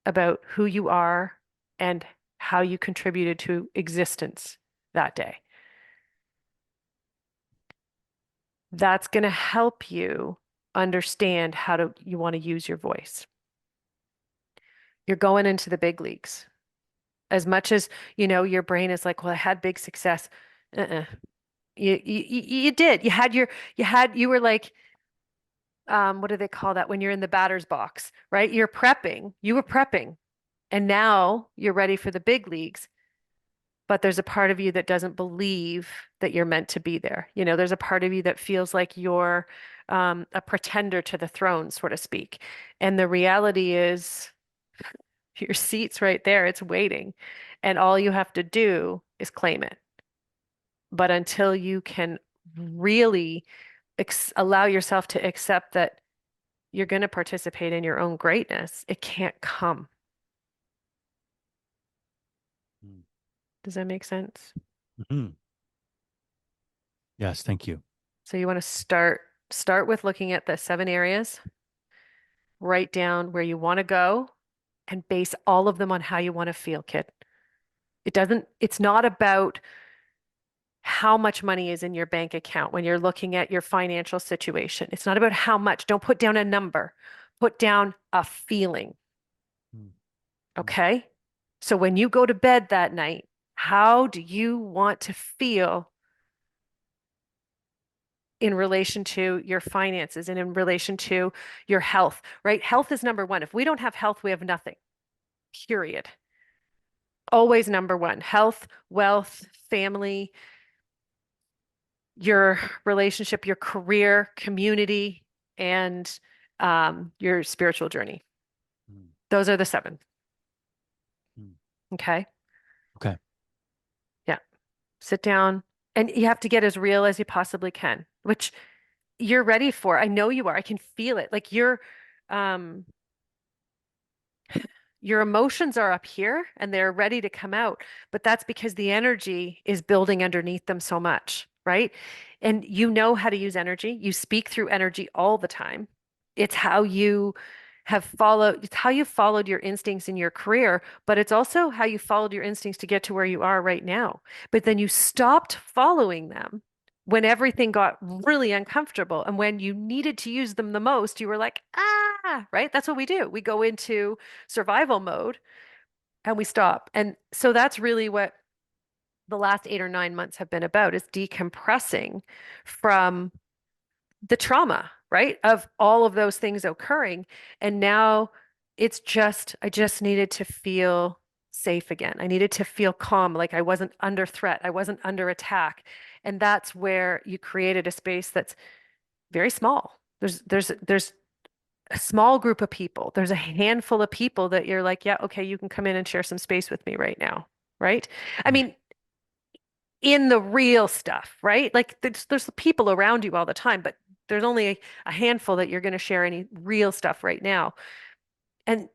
about who you are and how you contributed to existence that day? That's going to help you understand you want to use your voice. You're going into the big leagues. As much as, your brain is like, well, I had big success. Uh-uh. You did. You were like, what do they call that when you're in the batter's box, right? You were prepping, and now you're ready for the big leagues. But there's a part of you that doesn't believe that you're meant to be there. There's a part of you that feels like you're a pretender to the throne, so to speak. And the reality is, your seat's right there, it's waiting. And all you have to do is claim it. But until you can really allow yourself to accept that you're going to participate in your own greatness, it can't come. Does that make sense? Mhm. Yes, thank you. So you want to start with looking at the 7 areas, write down where you want to go, and base all of them on how you want to feel, kid. It's not about how much money is in your bank account when you're looking at your financial situation. It's not about how much. Don't put down a number. Put down a feeling. Mm. Mm. Okay? So when you go to bed that night, how do you want to feel in relation to your finances and in relation to your health, right? Health is number one. If we don't have health, we have nothing, period. Always number one. Health, wealth, family, your relationship, your career, community, and your spiritual journey. Mm. Those are the 7. Mm. Okay. Okay. Yeah. Sit down and you have to get as real as you possibly can, which you're ready for. I know you are. I can feel it. Like um your emotions are up here and they're ready to come out, but that's because the energy is building underneath them so much, right? And you know how to use energy. You speak through energy all the time. It's how you it's how you followed your instincts in your career, but it's also how you followed your instincts to get to where you are right now. But then you stopped following them when everything got really uncomfortable. And when you needed to use them the most, you were like, ah, right? That's what we do. We go into survival mode and we stop. And so that's really what the last 8 or 9 months have been about is decompressing from the trauma, right? Of all of those things occurring. And now I just needed to feel safe again. I needed to feel calm, like I wasn't under threat, I wasn't under attack. And that's where you created a space that's very small. There's a small group of people. There's a handful of people that you're like, yeah, okay, you can come in and share some space with me right now, right? I Mm. mean, in the real stuff, right? Like there's people around you all the time, but there's only a handful that you're going to share any real stuff right now. And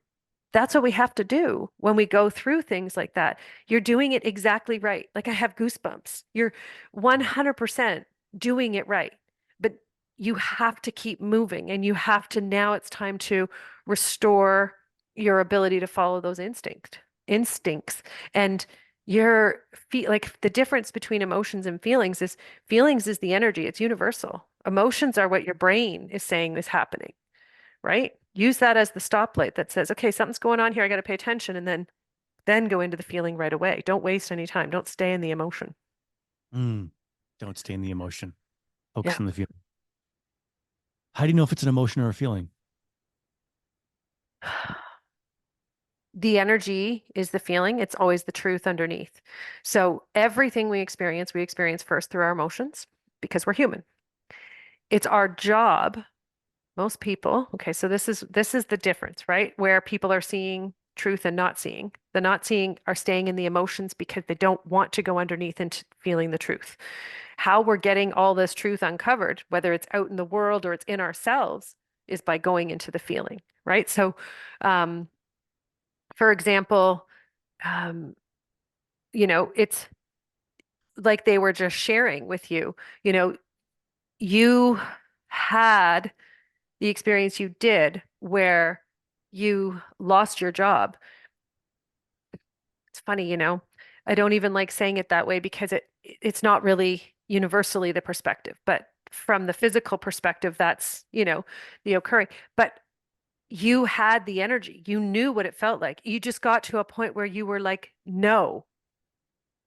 that's what we have to do when we go through things like that. You're doing it exactly right. Like I have goosebumps. You're 100% doing it right. But you have to keep moving and you have to now it's time to restore your ability to follow those instincts. And your feel like the difference between emotions and feelings is the energy. It's universal. Emotions are what your brain is saying is happening, right? Use that as the stoplight that says, okay, something's going on here. I got to pay attention and then go into the feeling right away. Don't waste any time. Don't stay in the emotion. Mm. Don't stay in the emotion. Focus Yeah. on the feeling. How do you know if it's an emotion or a feeling? The energy is the feeling. It's always the truth underneath. So everything we experience first through our emotions because we're human. It's our job, most people. Okay, so this is the difference, right? Where people are seeing truth and not seeing. The not seeing are staying in the emotions because they don't want to go underneath into feeling the truth. How we're getting all this truth uncovered, whether it's out in the world or it's in ourselves, is by going into the feeling, right? So, um, for example, um, it's like they were just sharing with you, you know, you had the experience you did where you lost your job. It's funny, I don't even like saying it that way because it's not really universally the perspective, but from the physical perspective, that's, the occurring. But you had the energy. You knew what it felt like. You just got to a point where you were like, no,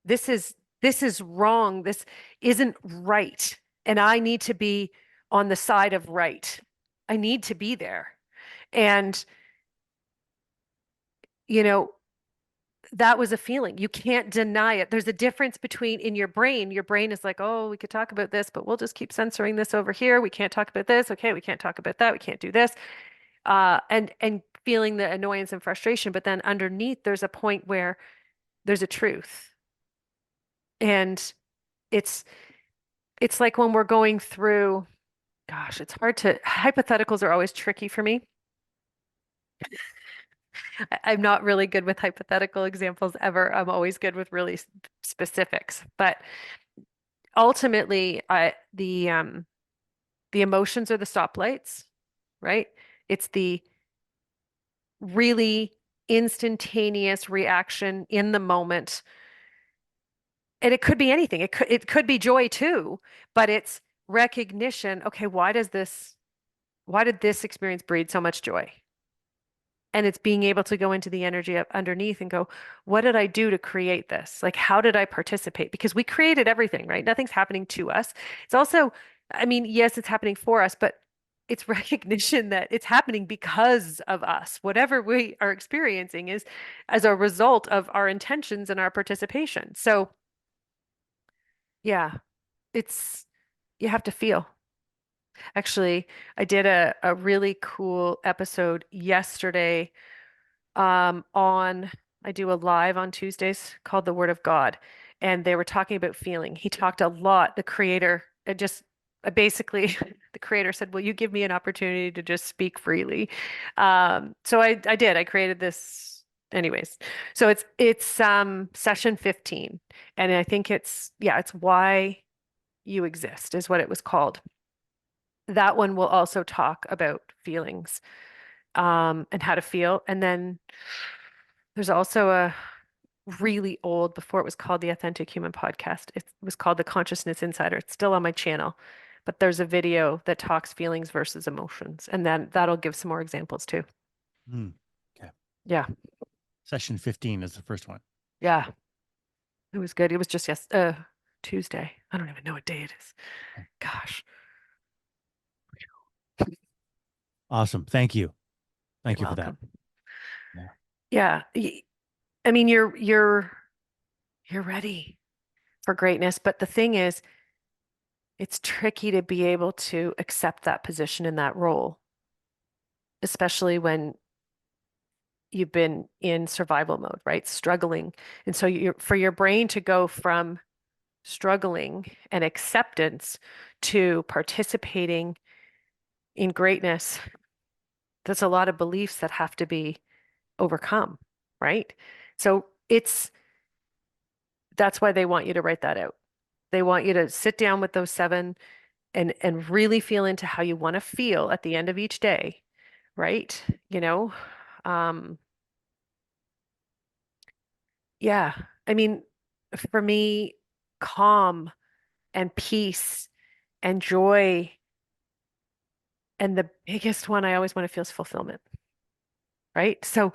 this is wrong. This isn't right. And I need to be on the side of right. I need to be there. And, you know, that was a feeling. You can't deny it. There's a difference between in your brain is like, oh, we could talk about this, but we'll just keep censoring this over here. We can't talk about this. Okay, we can't talk about that. We can't do this. And feeling the annoyance and frustration. But then underneath, there's a point where there's a truth. And it's it's like when we're going through, gosh, it's hard to hypotheticals are always tricky for me. I'm not really good with hypothetical examples ever. I'm always good with really specifics. But ultimately, the emotions are the stoplights, right? It's the really instantaneous reaction in the moment. And it could be anything. It could be joy too, but it's recognition. Okay, why did this experience breed so much joy? And it's being able to go into the energy up underneath and go, what did I do to create this? Like, how did I participate? Because we created everything, right? Nothing's happening to us. It's also, I mean, yes, it's happening for us, but it's recognition that it's happening because of us. Whatever we are experiencing is as a result of our intentions and our participation. So, yeah, it's, you have to feel. Actually, I did a really cool episode yesterday on I do a live on Tuesdays called The Word of God, and they were talking about feeling. He talked a lot, the creator, just basically the creator said, "Will you give me an opportunity to just speak freely?" So I did. I created this anyways. So it's session 15, and I think it's why you exist is what it was called. That one will also talk about feelings and how to feel. And then there's also a really old, before it was called the Authentic Human Podcast, it was called the Consciousness Insider. It's still on my channel, but there's a video that talks feelings versus emotions. And then that'll give some more examples too. Hmm. Okay. Yeah. Session 15 is the first one. Yeah. It was good. It was just Tuesday. I don't even know what day it is. Okay. Gosh. Awesome. Thank you. You're Thank you for that. welcome. Yeah. Yeah. I mean, you're ready for greatness, but the thing is, it's tricky to be able to accept that position in that role, especially when you've been in survival mode, right? Struggling. And so for your brain to go from struggling and acceptance to participating in greatness, there's a lot of beliefs that have to be overcome, right? So that's why they want you to write that out. They want you to sit down with those seven and really feel into how you want to feel at the end of each day, right? You know, um, yeah. I mean, for me, calm and peace and joy, and the biggest one I always want to feel is fulfillment, right? So,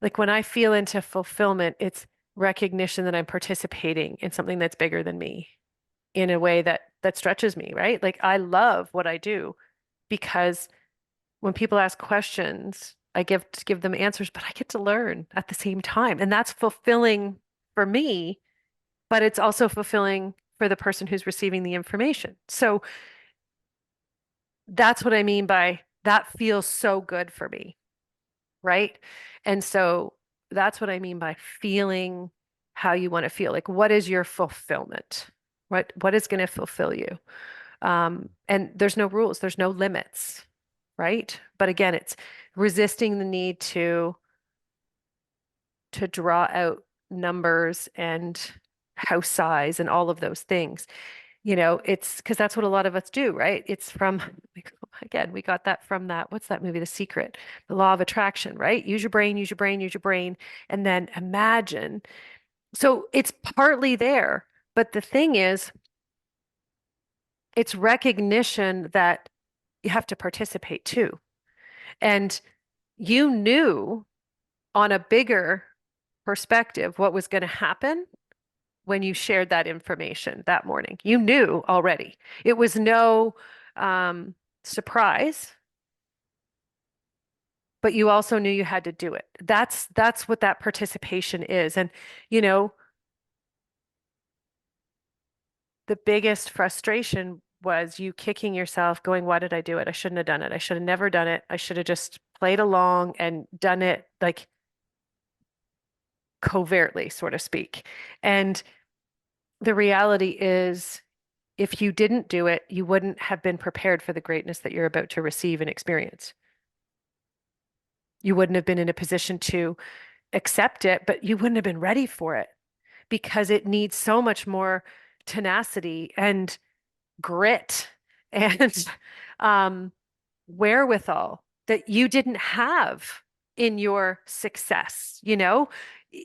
like when I feel into fulfillment, it's recognition that I'm participating in something that's bigger than me in a way that stretches me, right? Like I love what I do because when people ask questions, I give them answers, but I get to learn at the same time. And that's fulfilling for me, but it's also fulfilling for the person who's receiving the information. So that's what I mean by that feels so good for me, right? And so that's what I mean by feeling how you want to feel. Like what is your fulfillment? What is going to fulfill you? And there's no rules, there's no limits, right? But again, it's resisting the need to draw out numbers and house size and all of those things. It's because that's what a lot of us do, right? It's from, again, we got that from what's that movie, The Secret, the law of attraction, right? Use your brain, use your brain, use your brain, and then imagine. So it's partly there. But the thing is, it's recognition that you have to participate too. And you knew on a bigger perspective what was going to happen when you shared that information that morning. You knew already. It was no surprise, but you also knew you had to do it. That's what that participation is. And you know, the biggest frustration was you kicking yourself, going, "Why did I do it? I shouldn't have done it. I should have never done it. I should have just played along and done it like covertly, so to speak." And the reality is, if you didn't do it, you wouldn't have been prepared for the greatness that you're about to receive and experience. You wouldn't have been in a position to accept it, but you wouldn't have been ready for it because it needs so much more tenacity and grit and um, wherewithal that you didn't have in your success, you know? Do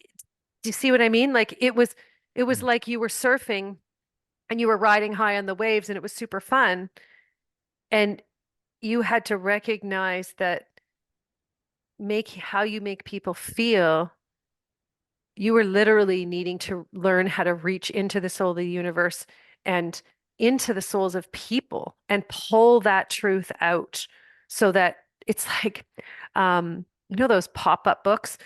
you see what I mean? Like it was Mm. like you were surfing and you were riding high on the waves and it was super fun. And you had to recognize that make how you make people feel, you were literally needing to learn how to reach into the soul of the universe and into the souls of people and pull that truth out so that it's like, those pop-up books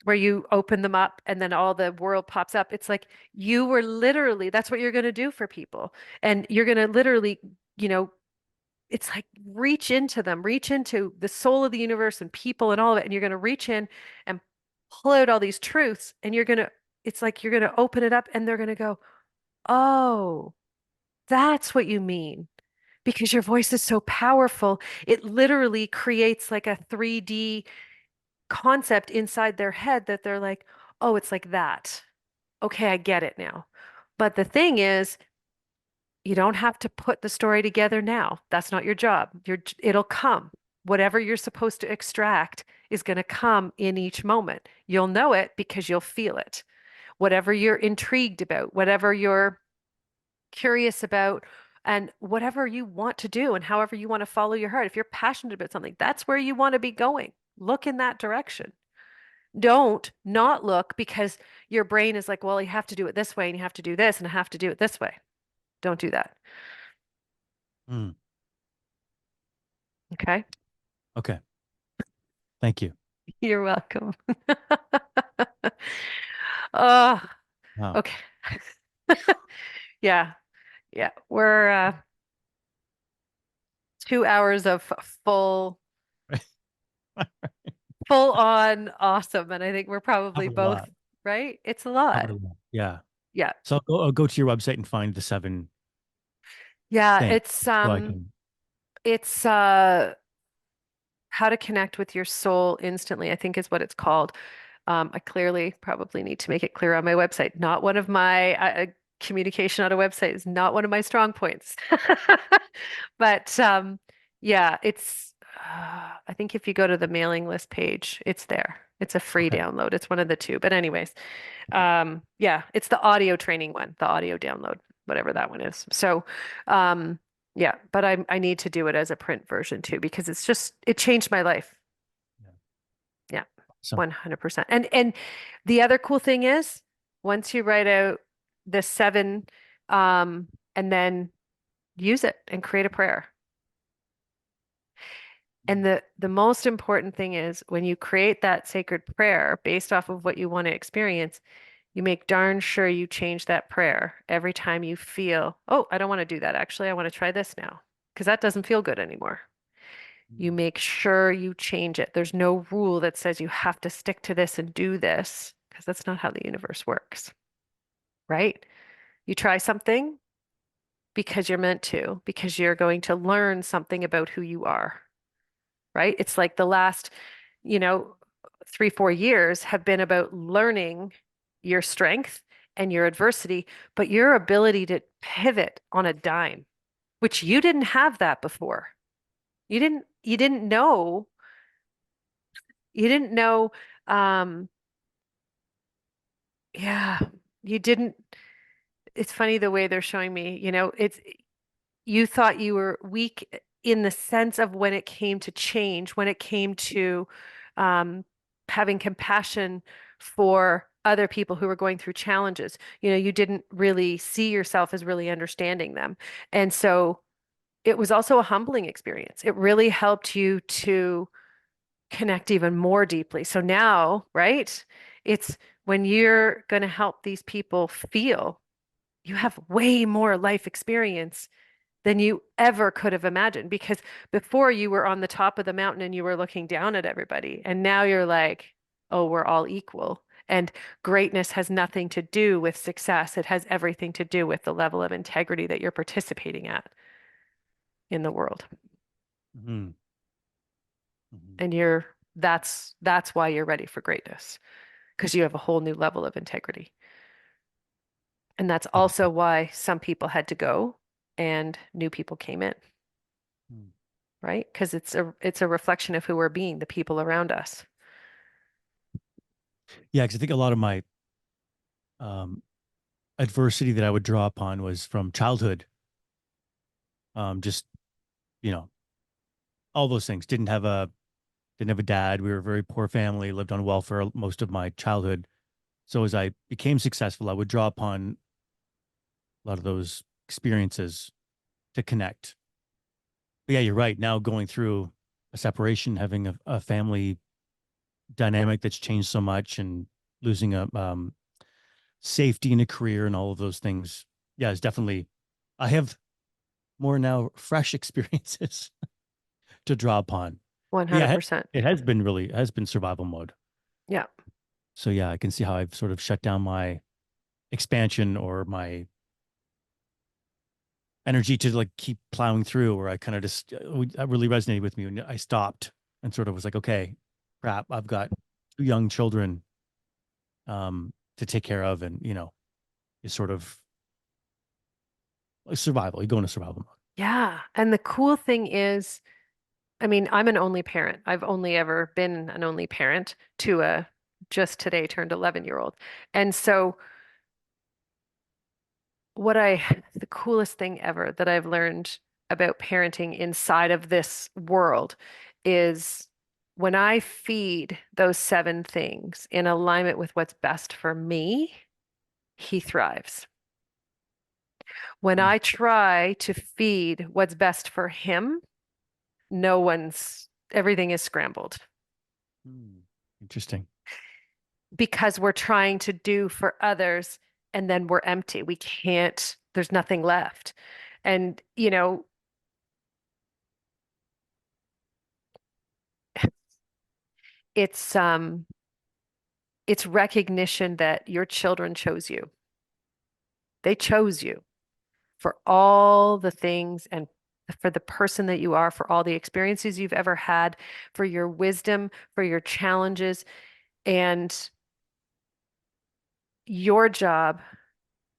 where you open them up and then all the world pops up. It's like you were literally, that's what you're going to do for people. And you're going to literally, you know, it's like reach into them, reach into the soul of the universe and people and all of it. And you're going to reach in and pull out all these truths. And it's like you're going to open it up and they're going to go, "Oh, that's what you mean." because your voice is so powerful. It literally creates like a 3D concept inside their head that they're like, oh, it's like that. Okay, I get it now. But the thing is, you don't have to put the story together now. That's not your job. It'll come. Whatever you're supposed to extract is going to come in each moment. You'll know it because you'll feel it. Whatever you're intrigued about, whatever you're curious about, and whatever you want to do, and however you want to follow your heart. If you're passionate about something, that's where you want to be going. Look in that direction. Don't not look because your brain is like, well, you have to do it this way, and you have to do this, and I have to do it this way. Don't do that. Mm, Okay. okay. Thank you. You're welcome. Oh, Wow. okay. Yeah. Yeah. We're 2 hours of full on awesome. And I think we're probably Covered a both, lot. right? It's a lot. Covered a lot. Yeah. Yeah. So I'll go to your website and find the 7 Yeah. things so I can. It's how to connect with your soul instantly, I think is what it's called. I clearly probably need to make it clear on my website. Not one of my communication on a website is not one of my strong points. But yeah, I think if you go to the mailing list page, it's there. It's a free Okay. download. It's one of the two. But anyways, yeah, it's the audio training one, the audio download, whatever that one is. So, um, yeah, but I need to do it as a print version too because it changed my life. Yeah. Yeah, So 100%. And the other cool thing is once you write out the 7 and then use it and create a prayer. And the most important thing is when you create that sacred prayer based off of what you want to experience, you make darn sure you change that prayer every time you feel, oh, I don't want to do that. Actually, I want to try this now because that doesn't feel good anymore. You make sure you change it. There's no rule that says you have to stick to this and do this because that's not how the universe works, right? You try something because you're meant to, because you're going to learn something about who you are, right? It's like the last, you know, 3, 4 years have been about learning your strength and your adversity, but your ability to pivot on a dime, which you didn't have that before. You you didn't know, um, yeah, you didn't, it's funny the way they're showing me, you thought you were weak in the sense of when it came to change, when it came to um, having compassion for other people who were going through challenges. You didn't really see yourself as really understanding them. And so it was also a humbling experience. It really helped you to connect even more deeply. So now, right? It's when you're going to help these people feel you have way more life experience than you ever could have imagined because before you were on the top of the mountain and you were looking down at everybody and now you're like, oh, we're all equal. And greatness has nothing to do with success. It has everything to do with the level of integrity that you're participating at in the world. mhm, mhm. And that's why you're ready for greatness because you have a whole new level of integrity. And that's Awesome. also why some people had to go and new people came in, Mm. right? Because it's a reflection of who we're being, the people around us. Yeah, because I think a lot of my um, adversity that I would draw upon was from childhood. Just you know, all those things. Didn't have a dad. We were a very poor family. Lived on welfare most of my childhood. So as I became successful, I would draw upon a lot of those experiences to connect. But yeah, you're right. Now going through a separation, having a family dynamic that's changed so much, and losing a safety in a career and all of those things. Yeah, it's definitely. I have more now fresh experiences to draw upon. But yeah, 100%. it has been survival mode. Yeah. So yeah, I can see how I've sort of shut down my expansion or my energy to like keep plowing through, or I kind of just that really resonated with me, and I stopped and sort of was like, okay, crap, I've got two young children to take care of, and is sort of like survival. You go into survival mode. Yeah. And the cool thing is, I mean, I'm an only parent. I've only ever been an only parent to a just today turned 11-year-old. And so the coolest thing ever that I've learned about parenting inside of this world is when I feed those seven things in alignment with what's best for me, he thrives. When Mm. I try to feed what's best for him, everything is scrambled Mm. Interesting. because we're trying to do for others and then we're empty. We can't, there's nothing left. And, it's um it's recognition that your children chose you. They chose you for all the things and for the person that you are, for all the experiences you've ever had, for your wisdom, for your challenges, and your job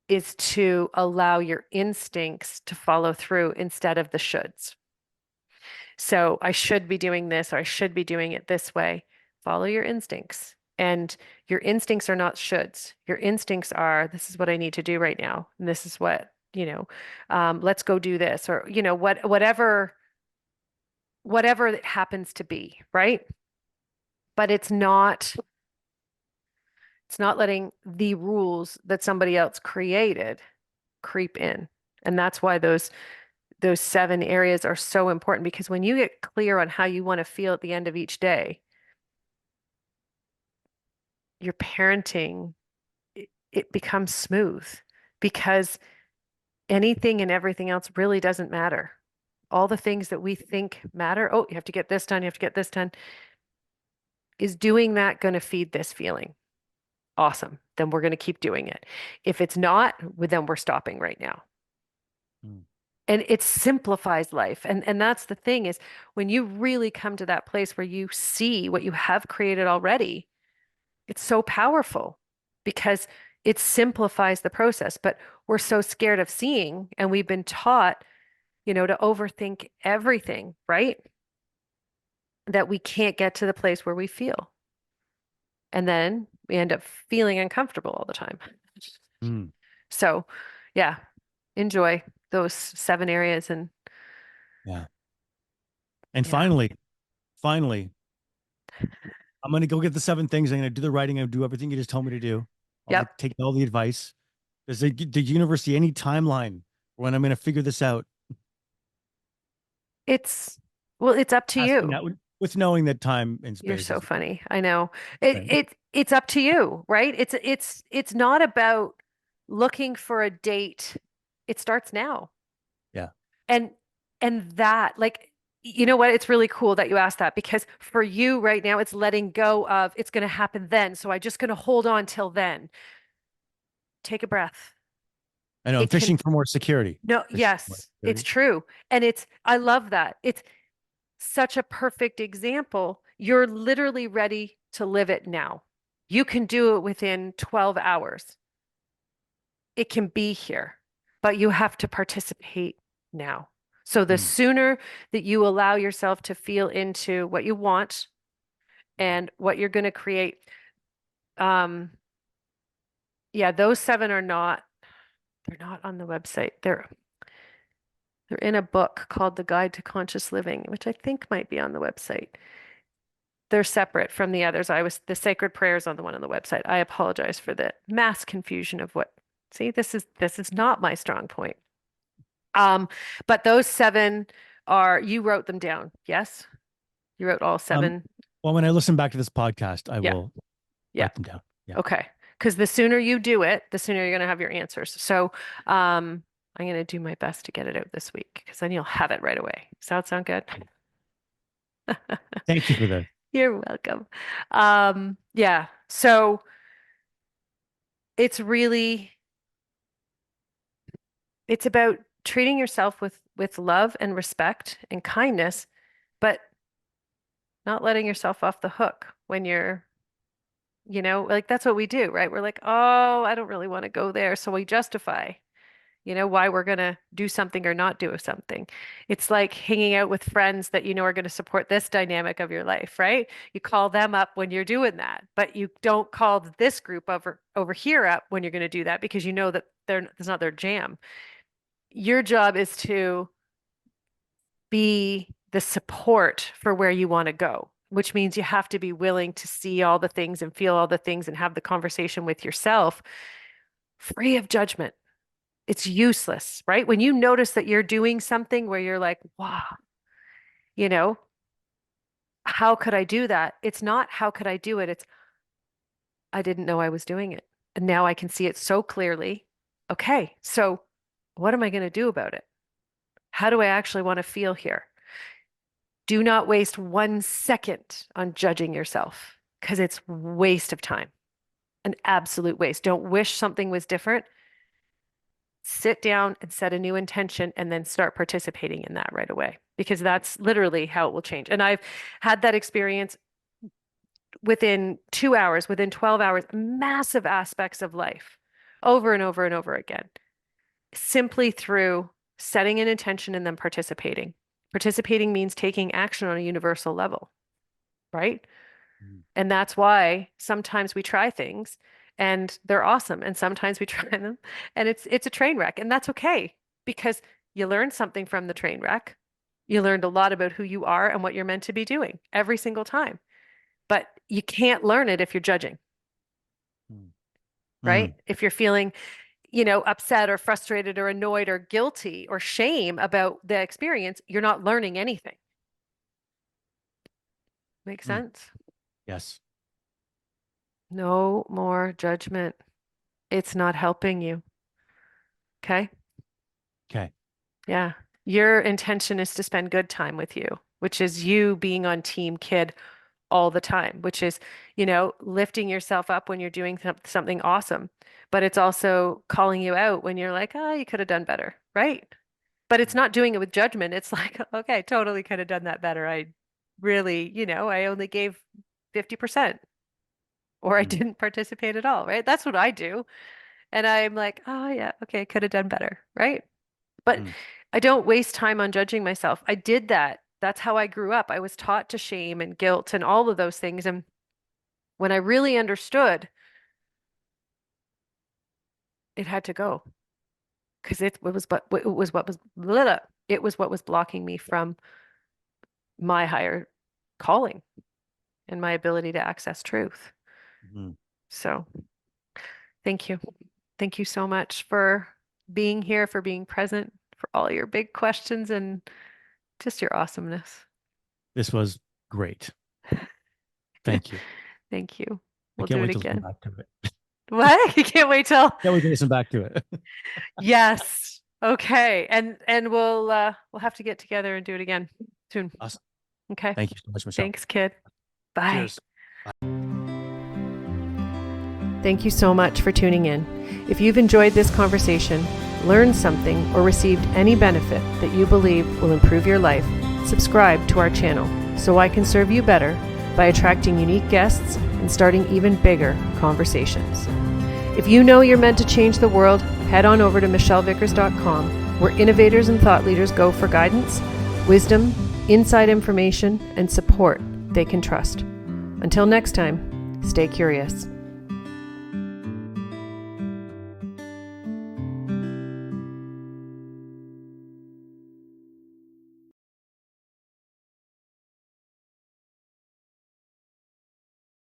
is to allow your instincts to follow through instead of the shoulds. So I should be doing this or I should be doing it this way. Follow your instincts. And your instincts are not shoulds. Your instincts are, this is what I need to do right now. And this is what, let's go do this or, whatever it happens to be, right? But it's not letting the rules that somebody else created creep in. And that's why those seven areas are so important because when you get clear on how you want to feel at the end of each day, your parenting, it becomes smooth because anything and everything else really doesn't matter. All the things that we think matter, oh, you have to get this done, you have to get this done, is doing that going to feed this feeling? Awesome. Then we're going to keep doing it. If it's not, well, then we're stopping right now. Mm. And it simplifies life. And that's the thing is when you really come to that place where you see what you have created already, it's so powerful because it simplifies the process. But we're so scared of seeing, and we've been taught, to overthink everything, right? That we can't get to the place where we feel. And then we end up feeling uncomfortable all the time. Mm. So, yeah, enjoy those seven areas. And Yeah. And yeah, finally, I'm gonna go get the seven things. I'm gonna do the writing. I'm gonna do everything you just told me to do. I'll yep. like take all the advice. Does the university any timeline when I'm gonna figure this out? It's, well, it's up to Asking you. that with knowing that time and You're space so is funny. I know. It right. it it's up to you, right? It's not about looking for a date. It starts now. Yeah. And and that like you know what? It's really cool that you asked that because for you right now it's letting go of it's going to happen then. So I'm just going to hold on till then. Take a breath. I know I'm It can fishing for more security. no, Fishing for more yes, it's security. true. And I love that. It's such a perfect example. You're literally ready to live it now. You can do it within 12 hours. It can be here, but you have to participate now. So the Mm. sooner that you allow yourself to feel into what you want Mm. and what you're going to create, um, yeah, those seven they're not on the website. They're in a book called The Guide to Conscious Living, which I think might be on the website. They're separate from the others. The sacred prayers on the one on the website. I apologize for the mass confusion of what. See, this is not my strong point. Um, but those seven you wrote them down. Yes? You wrote all Um, seven. well, when I listen back to this podcast, I Yeah. will Yeah. write them down. Yeah. Okay. Because the sooner you do it, the sooner you're going to have your answers. So, I'm going to do my best to get it out this week because then you'll have it right away. Does that sound good? Thank you for this. You're welcome. Yeah. So it's really it's about treating yourself with love and respect and kindness, but not letting yourself off the hook when you're, like that's what we do, right? We're like, oh, I don't really want to go there. So we justify, why we're going to do something or not do something. It's like hanging out with friends that you know are going to support this dynamic of your life, right? You call them up when you're doing that, but you don't call this group over here up when you're going to do that because you know that that's not their jam. Your job is to be the support for where you want to go, which means you have to be willing to see all the things and feel all the things and have the conversation with yourself free of judgment. It's useless, right? When you notice that you're doing something where you're like, wow, you know, how could I do that? It's not how could I do it? It's I didn't know I was doing it. And now I can see it so clearly. Okay, so what am I going to do about it? How do I actually want to feel here? Do not waste 1 second on judging yourself because it's waste of time, an absolute waste. Don't wish something was different. Sit down and set a new intention and then start participating in that right away because that's literally how it will change. And I've had that experience within 2 hours, within 12 hours, massive aspects of life over and over and over again, simply through setting an intention and then participating. Participating means taking action on a universal level, right? Mm. And that's why sometimes we try things and they're awesome. And sometimes we try them and it's a train wreck. And that's okay because you learn something from the train wreck. You learned a lot about who you are and what you're meant to be doing every single time. But you can't learn it if you're judging, Mm. right? Mm. If you're feeling, upset or frustrated or annoyed or guilty or shame about the experience, you're not learning anything. Make Mm. sense? Yes. No more judgment. It's not helping you. Okay? Okay. Yeah. Your intention is to spend good time with you, which is you being on Team Kid all the time, which is, lifting yourself up when you're doing something awesome. But it's also calling you out when you're like, oh, you could have done better, right? But it's Mm. not doing it with judgment. It's like, okay, totally could have done that better. I really, I only gave 50% or I Mm. didn't participate at all, right? That's what I do. And I'm like, oh, yeah, okay, could have done better, right? But Mm. I don't waste time on judging myself. I did that. That's how I grew up. I was taught to shame and guilt and all of those things. And when I really understood, it had to go because it was what was blocking me from my higher calling and my ability to access truth. Mm. So thank you. Thank you so much for being here, for being present, for all your big questions and just your awesomeness. This was great. Thank you. Thank you. I We'll can't do it wait to listen again. back to it. What? You can't wait till Can't wait to listen back to it. yes. Okay. And we'll have to get together and do it again soon. Awesome. Okay. Thank you so much, Michelle. Thanks, kid. Bye. Cheers. Thank you so much for tuning in. If you've enjoyed this conversation, learned something, or received any benefit that you believe will improve your life, subscribe to our channel so I can serve you better by attracting unique guests and starting even bigger conversations. If you know you're meant to change the world, head on over to michellevickers.com, where innovators and thought leaders go for guidance, wisdom, inside information, and support they can trust. Until next time, stay curious.